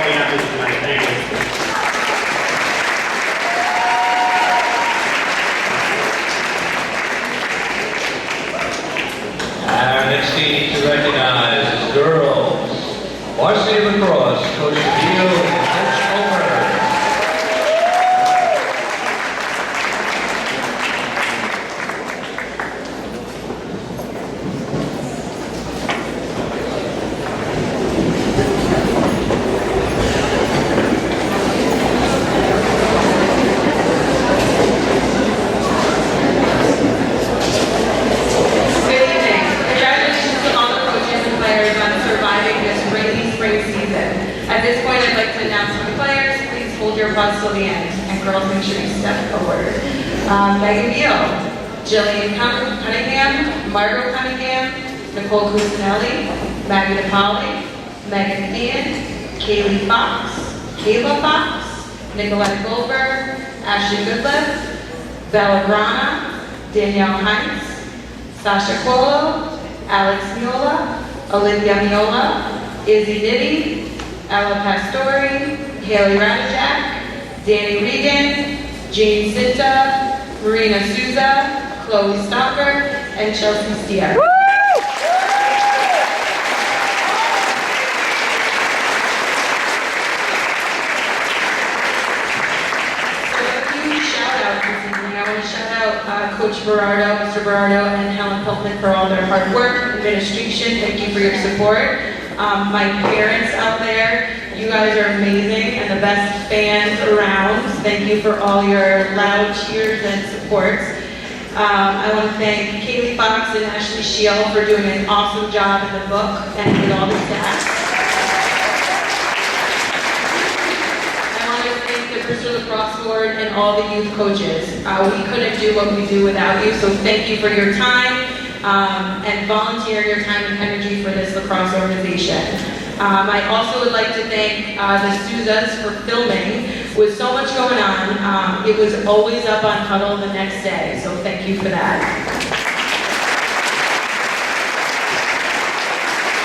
we have here tonight. Thank you. Our next team to recognize is girls. Varsity lacrosse, Coach Vito and Coach Omer. Good evening. Congratulations to all the coaches and players on surviving this rainy spring season. At this point, I'd like to announce my players. Please hold your applause till the end. And girls, make sure you step forward. Megan Beal, Jillian Cunningham, Margot Cunningham, Nicole Cusinelli, Maggie DePauli, Megan Ian, Kaylee Fox, Kayla Fox, Nicolette Goldberg, Ashley Goodliffe, Bella Grana, Danielle Heinz, Sasha Colo, Alex Miola, Olivia Miola, Izzy Nitty, Ella Pastori, Haley Radijak, Danny Regan, Jane Cinta, Marina Souza, Chloe Stalker, and Chelsea Stier. I want to shout out Coach Berardo, Mr. Berardo, and Helen Piltman for all their hard work, administration. Thank you for your support. My parents out there, you guys are amazing and the best fans around. Thank you for all your loud cheers and supports. I want to thank Kaylee Fox and Ashley Shield for doing an awesome job in the book and with all the stats. Bristol Lacrosse Board and all the youth coaches. We couldn't do what we do without you, so thank you for your time and volunteering your time and energy for this lacrosse organization. I also would like to thank the Souzas for filming. With so much going on, it was always up on Huddle the next day, so thank you for that.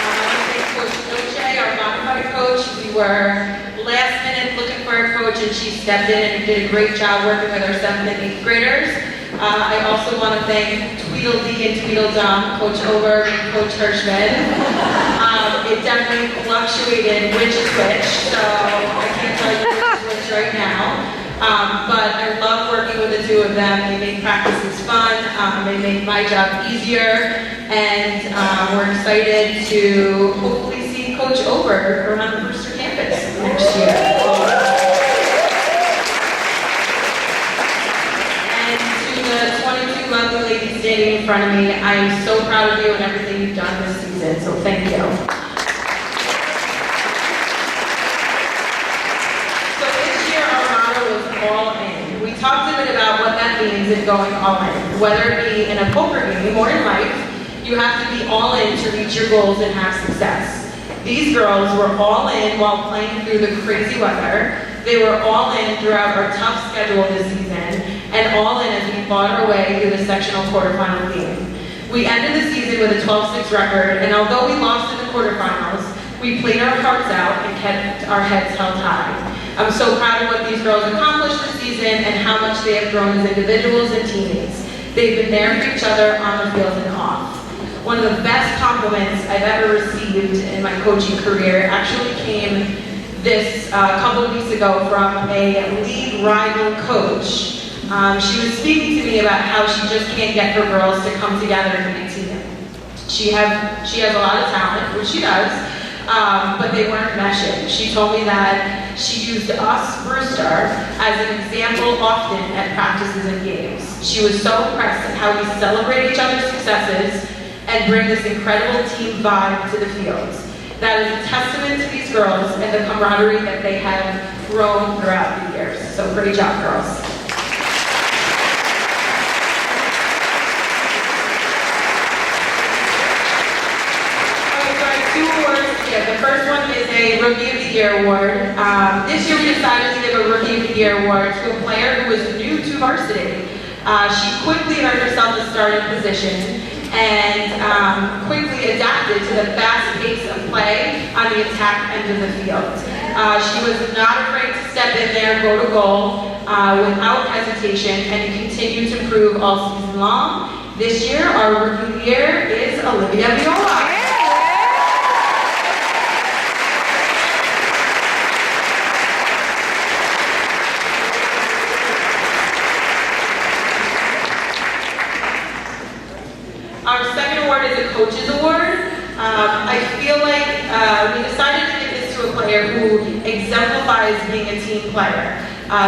I want to thank Coach Noche, our modified coach. We were last minute looking for a coach and she stepped in and did a great job working with our 7th and 8th graders. I also want to thank Tweedledee and Tweedledum, Coach Oberg and Coach Hirschman. It definitely fluctuated which is which, so I can't tell you which is which right now. But I love working with the two of them. They make practices fun, they make my job easier, and we're excited to hopefully see Coach Oberg around the Brewster campus next year. And to the 22 lovely ladies standing in front of me, I am so proud of you and everything you've done this season, so thank you. So this year our motto was all in. We talked a bit about what that means in going all in. Whether it be in a poker game or in life, you have to be all in to reach your goals and have success. These girls were all in while playing through the crazy weather. They were all in throughout our tough schedule this season, and all in as we fought our way through the sectional quarterfinal game. We ended the season with a 12-6 record, and although we lost in the quarterfinals, we played our hearts out and kept our heads held high. I'm so proud of what these girls accomplished this season and how much they have grown as individuals and teammates. They've been there for each other on the field and off. One of the best compliments I've ever received in my coaching career actually came this couple of weeks ago from a league rival coach. She was speaking to me about how she just can't get her girls to come together and be a team. She has a lot of talent, which she does, but they weren't meshing. She told me that she used us, Brewster, as an example often at practices and games. She was so impressed at how we celebrate each other's successes and bring this incredible team vibe to the fields. That is a testament to these girls and the camaraderie that they have grown throughout the years. So great job, girls. Okay, so I have 2 awards to give. The first one is a Rookie of the Year award. This year we decided to give a Rookie of the Year award to a player who was new to varsity. She quickly earned herself a starting position and quickly adapted to the fast pace of play on the attack end of the field. She was not afraid to step in there, go to goal without hesitation, and continue to improve all season long. This year, our rookie of the year is Olivia Viola. Our second award is a coach's award. I feel like we decided to give this to a player who exemplifies being a team player.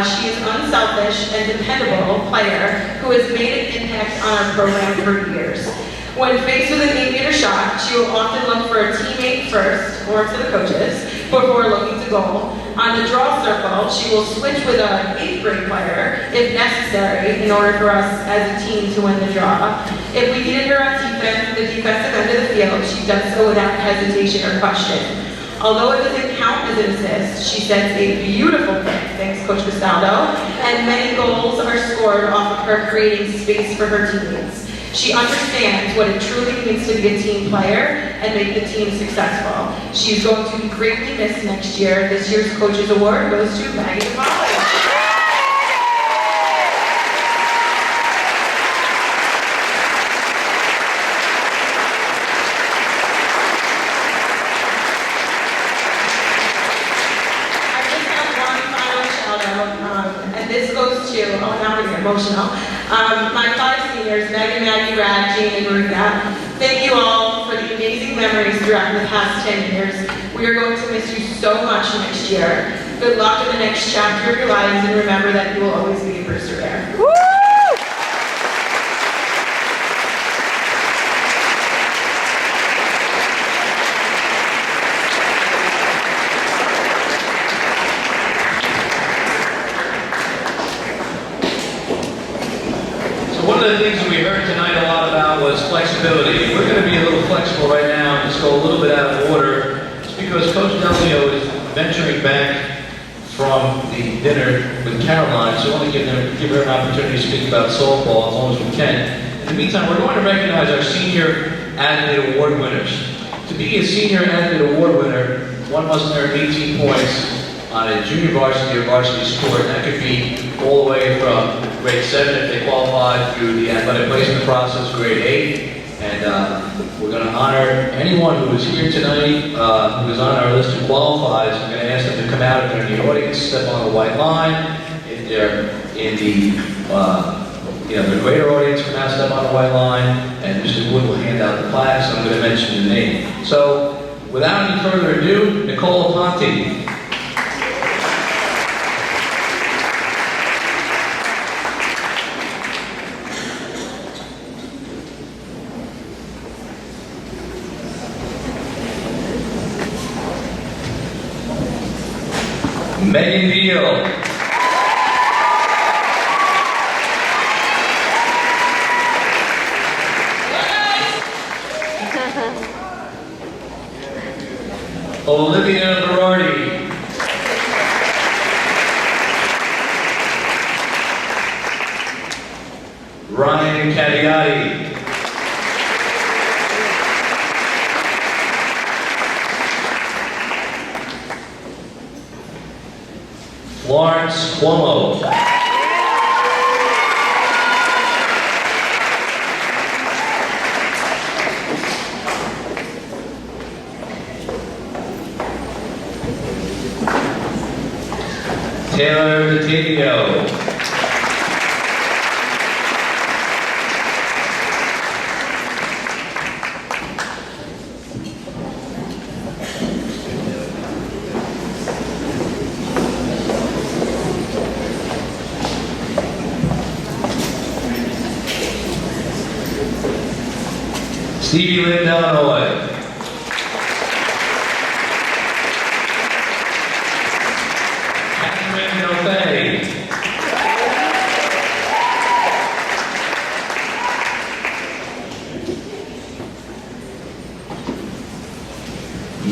She is unselfish and dependable player who has made an impact on our program for years. When faced with an 8-meter shot, she will often look for a teammate first, or to the coaches, before looking to goal. On the draw circle, she will switch with an 8th grade player, if necessary, in order for us as a team to win the draw. If we needed her on defense, the defensive end of the field, she does so without hesitation or question. Although it doesn't count as an assist, she sets a beautiful kick, thanks Coach Castaldo, and many goals are scored off of her creating space for her teammates. She understands what it truly means to be a team player and make the team successful. She's going to be greatly missed next year. This year's Coach's Award goes to Maggie DeMolay. And this goes to, oh, now I'm emotional, my 5 seniors, Megan, Maggie, Rad, Jean, and Marina. Thank you all for the amazing memories throughout the past 10 years. We are going to miss you so much next year. Good luck in the next chapter of your lives, and remember that you will always be a perseverer. One of the things that we heard tonight a lot about was flexibility. We're going to be a little flexible right now and just go a little bit out of order. It's because Coach Delio is venturing back from the dinner with Caroline, so I want to give her an opportunity to speak about softball as long as we can. In the meantime, we're going to recognize our Senior Advocate Award winners. To be a Senior Advocate Award winner, one must earn 18 points on a junior varsity or varsity sport. That could be all the way from grade 7 if they qualify through the athletic placement process, grade 8. And we're going to honor anyone who is here tonight, who is on our list who qualifies. I'm going to ask them to come out if they're in the audience, step on the white line. If they're in the the greater audience, come out, step on the white line, and Mr. Wood will hand out the plaques. I'm going to mention the name. So, without any further ado, Nicole Ponte. Megan Beal. Olivia Berardi. Ryan Caviati. Florence Cuomo. Taylor Tatio. Stevie Lynn Delanoy. Catherine O'Fay.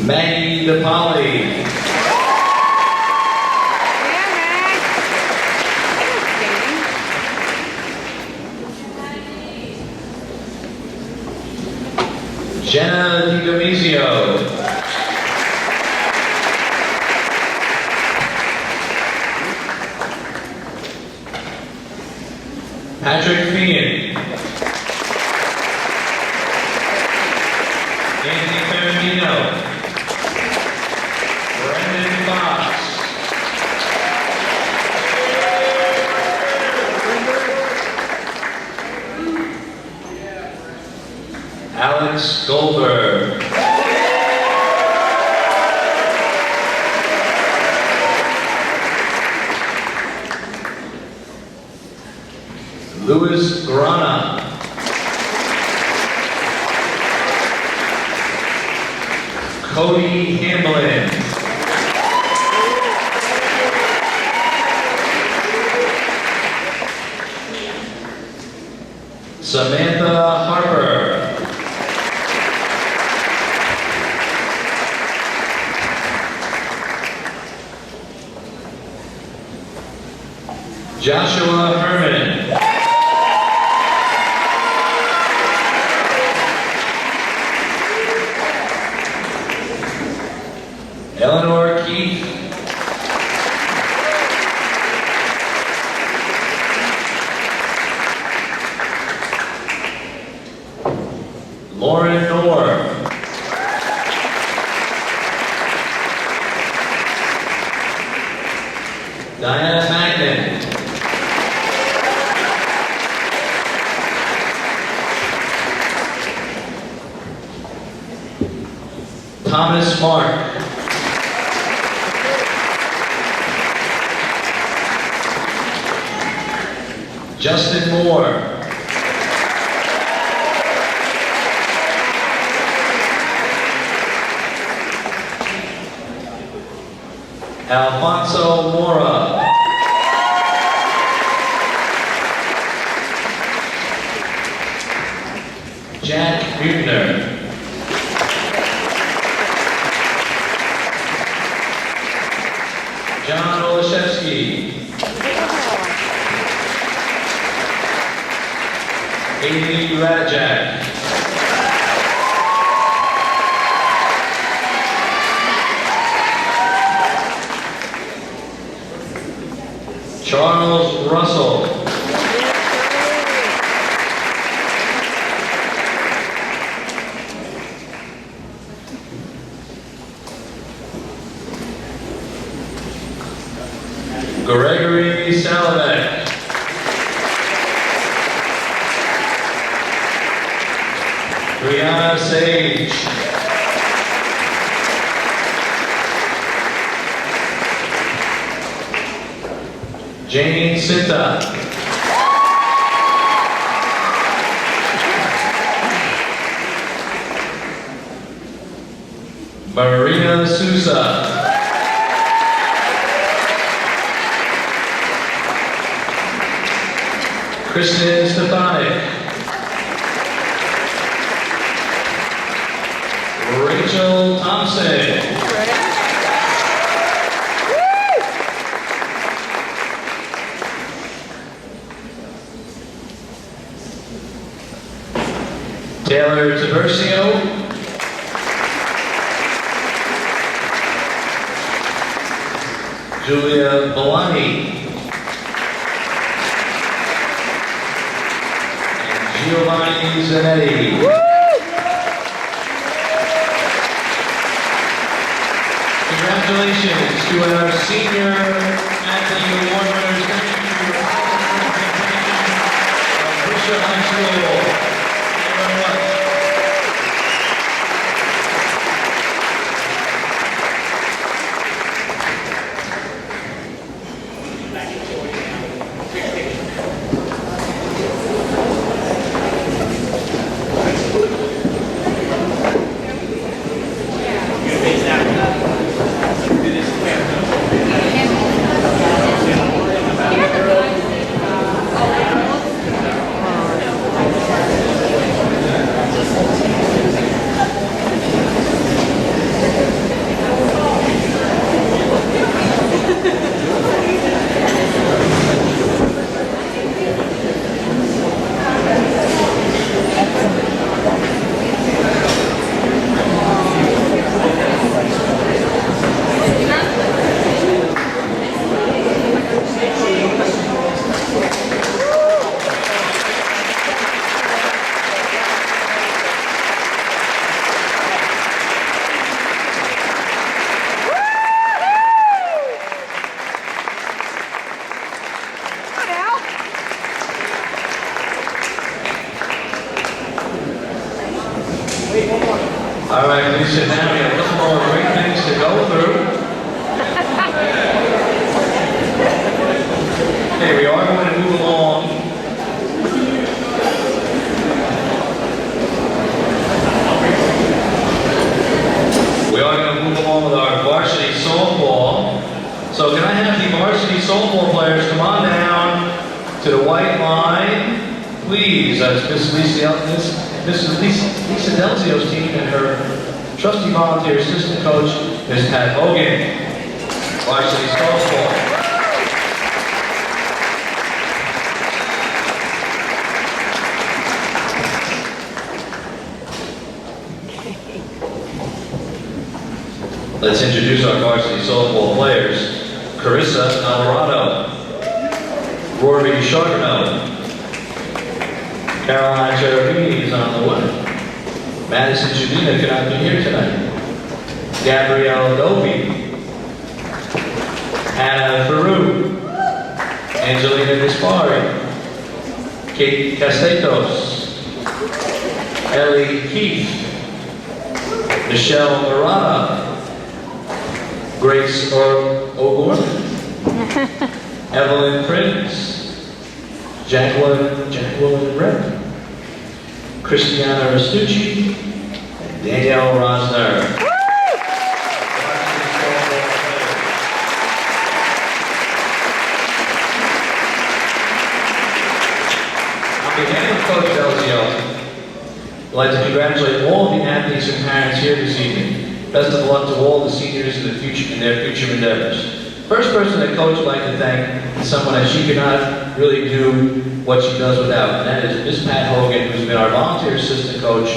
Maggie DePauli. Jenna DiDomizio. Patrick Feehan. Anthony Ferrandino. Brendan Fox. Alex Goldberg. Louis Grana. Cody Hamblin. Samantha Harper. Joshua Herman. Eleanor Keith. Lauren Noor. Diana Magnan. Thomas Mark. Justin Moore. Alfonso Mora. Jack Buechner. John Olszewski. Amy Radjack. Charles Russell. Gregory Salavek. Brianna Sage. Jane Sinta. Marina Sousa. Kristen Stefanik. Rachel Thompson. Taylor Tiburcio. Julia Bolani. Giovanni Zanetti. Congratulations to our senior athlete award winners. Thank you for your participation of Worcester High School. Thank you very much. So can I have the varsity softball players come on down to the white line, please? That's Mrs. Lisa Delzio's team and her trusty volunteer assistant coach, Ms. Pat Hogan, varsity softball. Let's introduce our varsity softball players. Carissa Alvarado, Rory Charbonneau, Caroline Cherubini is on the way. Madison Judina cannot be here tonight. Gabrielle Dovey, Hannah Faru, Angelina Gaspari, Kate Castetos, Ellie Keith, Michelle Murata, Grace O'Gorman, Evelyn Prince, Jacqueline Rep, Christiana Rastucci, and Danielle Rosner. On behalf of Coach Delzio, I'd like to congratulate all of the athletes and parents here this evening. Best of luck to all the seniors in their future endeavors. First person that Coach would like to thank is someone that she could not really do what she does without, and that is Miss Pat Hogan, who's been our volunteer assistant coach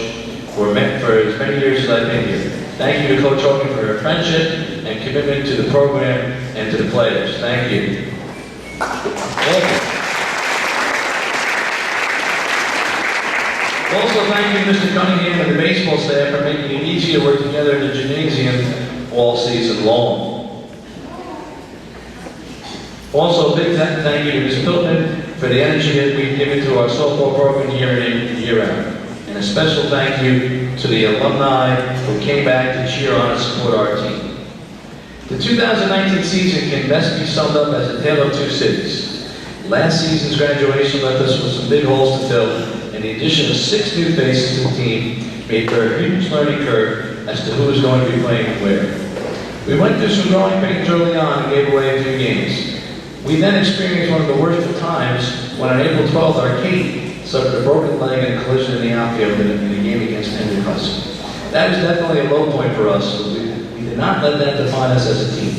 for as many years as I've been here. Thank you to Coach Hogan for her friendship and commitment to the program and to the players. Thank you. Also, thank you, Mr. Cunningham and the baseball staff for making it easy to work together in the gymnasium all season long. Also, a big thank you to Ms. Piltman for the energy that we've given to our softball program year in and year out. And a special thank you to the alumni who came back to cheer on and support our team. The 2019 season can best be summed up as a tale of two cities. Last season's graduation left us with some big holes to fill, and the addition of 6 new faces to the team made for a huge learning curve as to who is going to be playing where. We went through some growing pains early on and gave away a few games. We then experienced one of the worst of times when on April 12th our Kate suffered a broken leg and a collision in the outfield in a game against Henry Hudson. That was definitely a low point for us, but we did not let that define us as a team.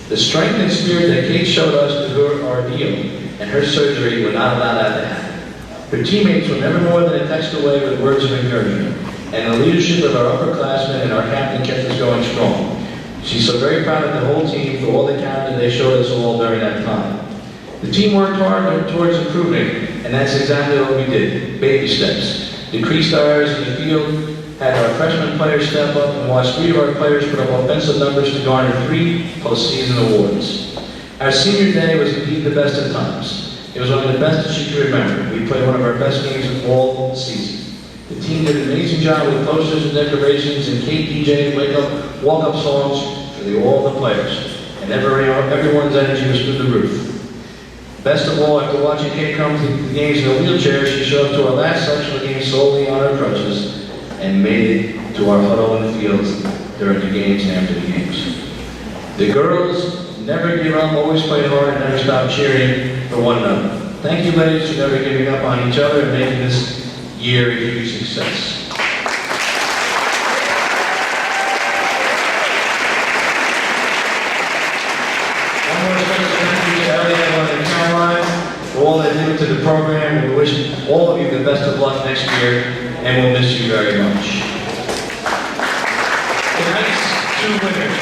The strength and spirit that Kate showed us through her ordeal and her surgery would not allow that to happen. Her teammates were never more than a text away with words of encouragement, and the leadership of our upperclassmen and our captain kept us going strong. She's so very proud of the whole team for all the character they showed us all during that time. The team worked hard towards improving, and that's exactly what we did, baby steps. Decreased our errors in the field, had our freshman players step up, and watched 3 of our players put up offensive numbers to garner 3 postseason awards. Our senior day was indeed the best of times. It was one of the best that she could remember. We played one of our best games of all season. The team did an amazing job with posters and decorations, and Kate DJ'd walk-up songs for all the players. And everyone's energy was through the roof. Best of all, after watching Kate come to the games in a wheelchair, she showed up to our last section of the game solely on her crutches and made it to our huddle in the fields during the games and after the games. The girls never gave up, always played hard, and never stopped cheering for one another. Thank you, ladies, for never giving up on each other and making this year a huge success. One more special thank you to Elliot and Caroline for all they do to the program. We wish all of you the best of luck next year, and we'll miss you very much. Tonight's 2 winners.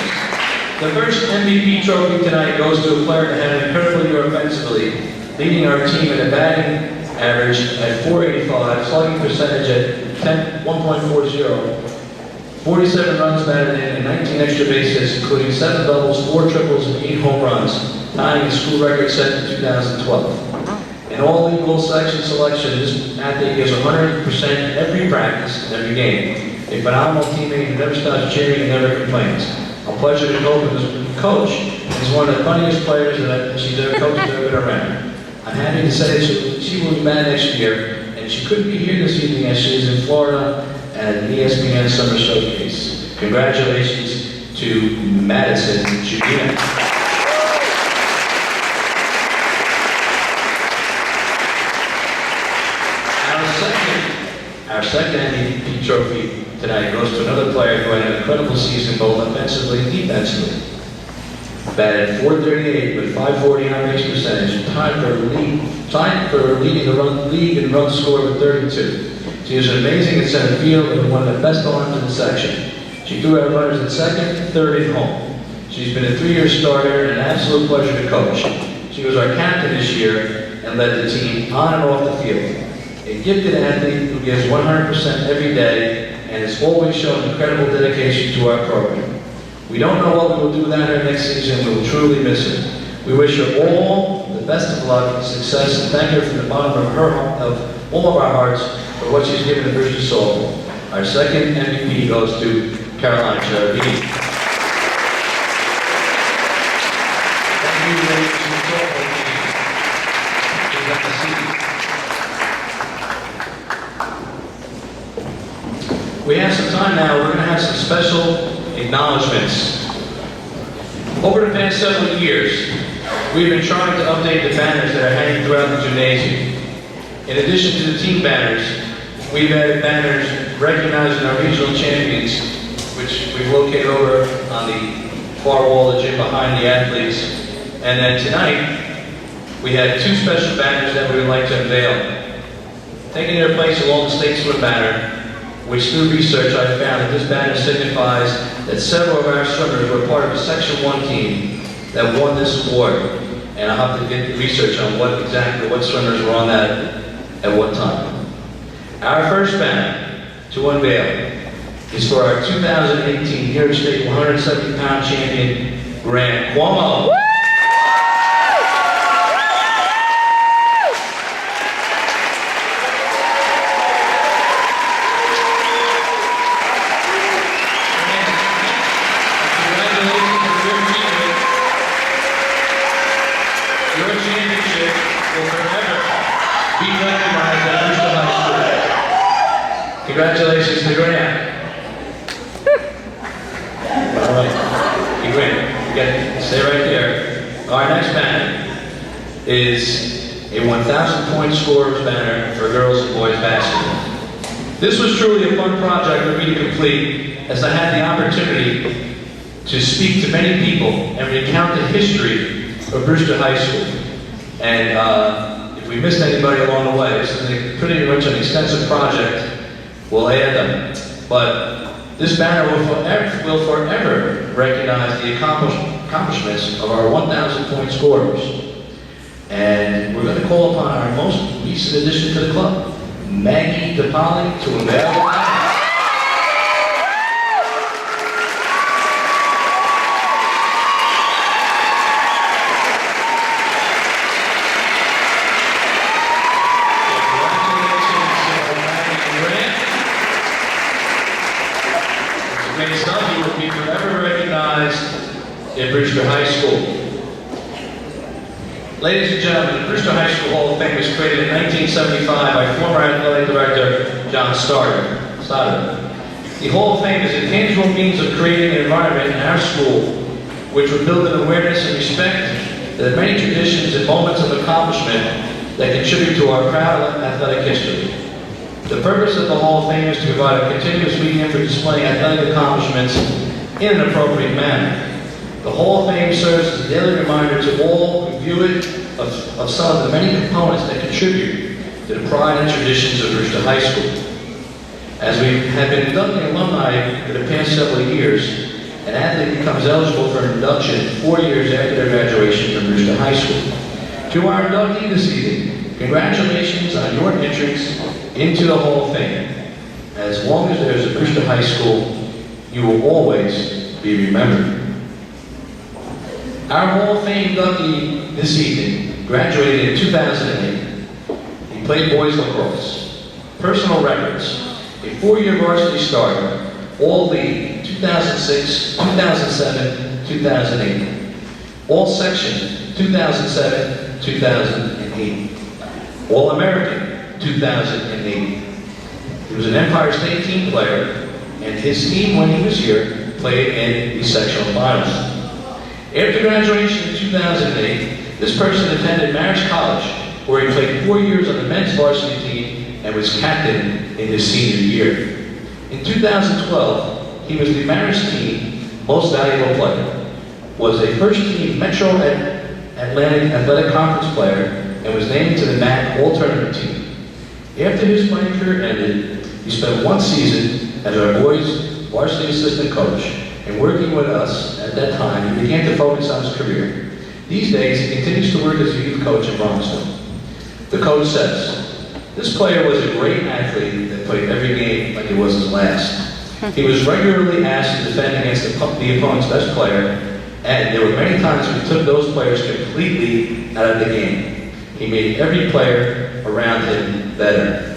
The first MVP trophy tonight goes to a player that had an incredible year offensively, leading our team in a batting average at .485, slugging percentage at 1.40, 47 runs batted in, and 19 extra base hits, including 7 doubles, 4 triples, and 8 home runs, tying a school record set in 2012. In all league goal selection, this athlete gives 100% every practice and every game. A phenomenal teammate who never stops cheering and never complains. A pleasure to coach. He's one of the funniest players that she's ever coached ever been around. I'm happy to say that she will be back next year, and she couldn't be here this evening as she is in Florida at an ESPN Summer Showcase. Congratulations to Madison Judina. second MVP trophy tonight goes to another player who had an incredible season both offensively and defensively. Batted .438 with .540 on base percentage, tied for leading the league in runs scored with 32. She was amazing in center field and one of the best arms in the section. She threw out runners at second, third, and home. She's been a 3-year starter and an absolute pleasure to coach. She was our captain this year and led the team on and off the field. A gifted athlete who gives 100% every day and has always shown incredible dedication to our program. We don't know what we will do without her next season. We will truly miss her. We wish her all the best of luck and success and thank her from the bottom of all of our hearts for what she's given to Brewster Soul. Our second MVP goes to Caroline Cherubini. Thank you, ladies and gentlemen. Please have a seat. We have some time now. We're going to have some special acknowledgements. Over the past several years, we've been trying to update the banners that are hanging throughout the gymnasium. In addition to the team banners, we've added banners recognizing our regional champions, which we've located over on the far wall of the gym behind the athletes. And then tonight, we had 2 special banners that we would like to unveil. Taking their place along the state swim banner, which through research I found that this banner signifies that several of our swimmers were part of a Section 1 team that won this award. And I'll have to get the research on what swimmers were on that at what time. Our first banner to unveil is for our 2018 New York State 170-pound champion, Grant Cuomo. Congratulations to Grant. All right, Grant, stay right there. Our next banner is a 1,000-point scorers banner for girls and boys basketball. This was truly a fun project for me to complete, as I had the opportunity to speak to many people and recount the history of Brewster High School. And if we missed anybody along the way, this is pretty much an extensive project. We'll add them. But this banner will forever recognize the accomplishments of our 1,000-point scorers. And we're going to call upon our most recent addition to the club, Maggie DePoli, to unveil the banner. He will be forever recognized in Brewster High School. Ladies and gentlemen, the Brewster High School Hall of Fame was created in 1975 by former athletic director John Stoddard. The Hall of Fame is a tangible means of creating an environment in our school which would build an awareness and respect to the many traditions and moments of accomplishment that contribute to our proud athletic history. The purpose of the Hall of Fame is to provide a continuous medium for displaying athletic accomplishments in an appropriate manner. The Hall of Fame serves as a daily reminder to all who view it of some of the many components that contribute to the pride and traditions of Brewster High School. As we have been inducting alumni for the past several years, an athlete becomes eligible for induction 4 years after their graduation from Brewster High School. To our inductee this evening, congratulations on your entrance into the Hall of Fame. As long as there is a Brewster High School, you will always be remembered. Our Hall of Fame inductee this evening graduated in 2008. He played boys lacrosse, personal records, a 4-year varsity starter, all league 2006, 2007, 2008, all section 2007, 2008, all American 2008. He was an Empire State team player, and his team, when he was here, played in the sectional finals. After graduation in 2008, this person attended Marist College, where he played 4 years on the men's varsity team and was captain in his senior year. In 2012, he was the Marist Team Most Valuable Player, was a first-team Metro Atlantic Athletic Conference player, and was named to the MAC All-Tournament team. After his playing career ended, he spent one season as our boys' varsity assistant coach, and working with us at that time, he began to focus on his career. These days, he continues to work as a youth coach in Bronxville. The coach says, "This player was a great athlete that played every game like it was his last. He was regularly asked to defend against the opponent's best player, and there were many times we took those players completely out of the game. He made every player around him better."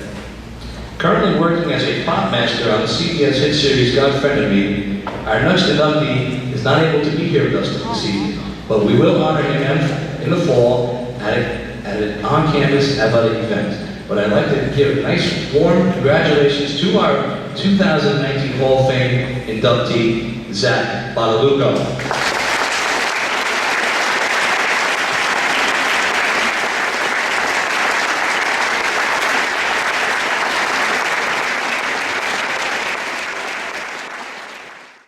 Currently working as a prop master on the CBS hit series God Friended Me, our next inductee is not able to be here with us this evening, but we will honor him in the fall at an on-campus athletic event. But I'd like to give a nice warm congratulations to our 2019 Hall of Fame inductee, Zach Badalucco.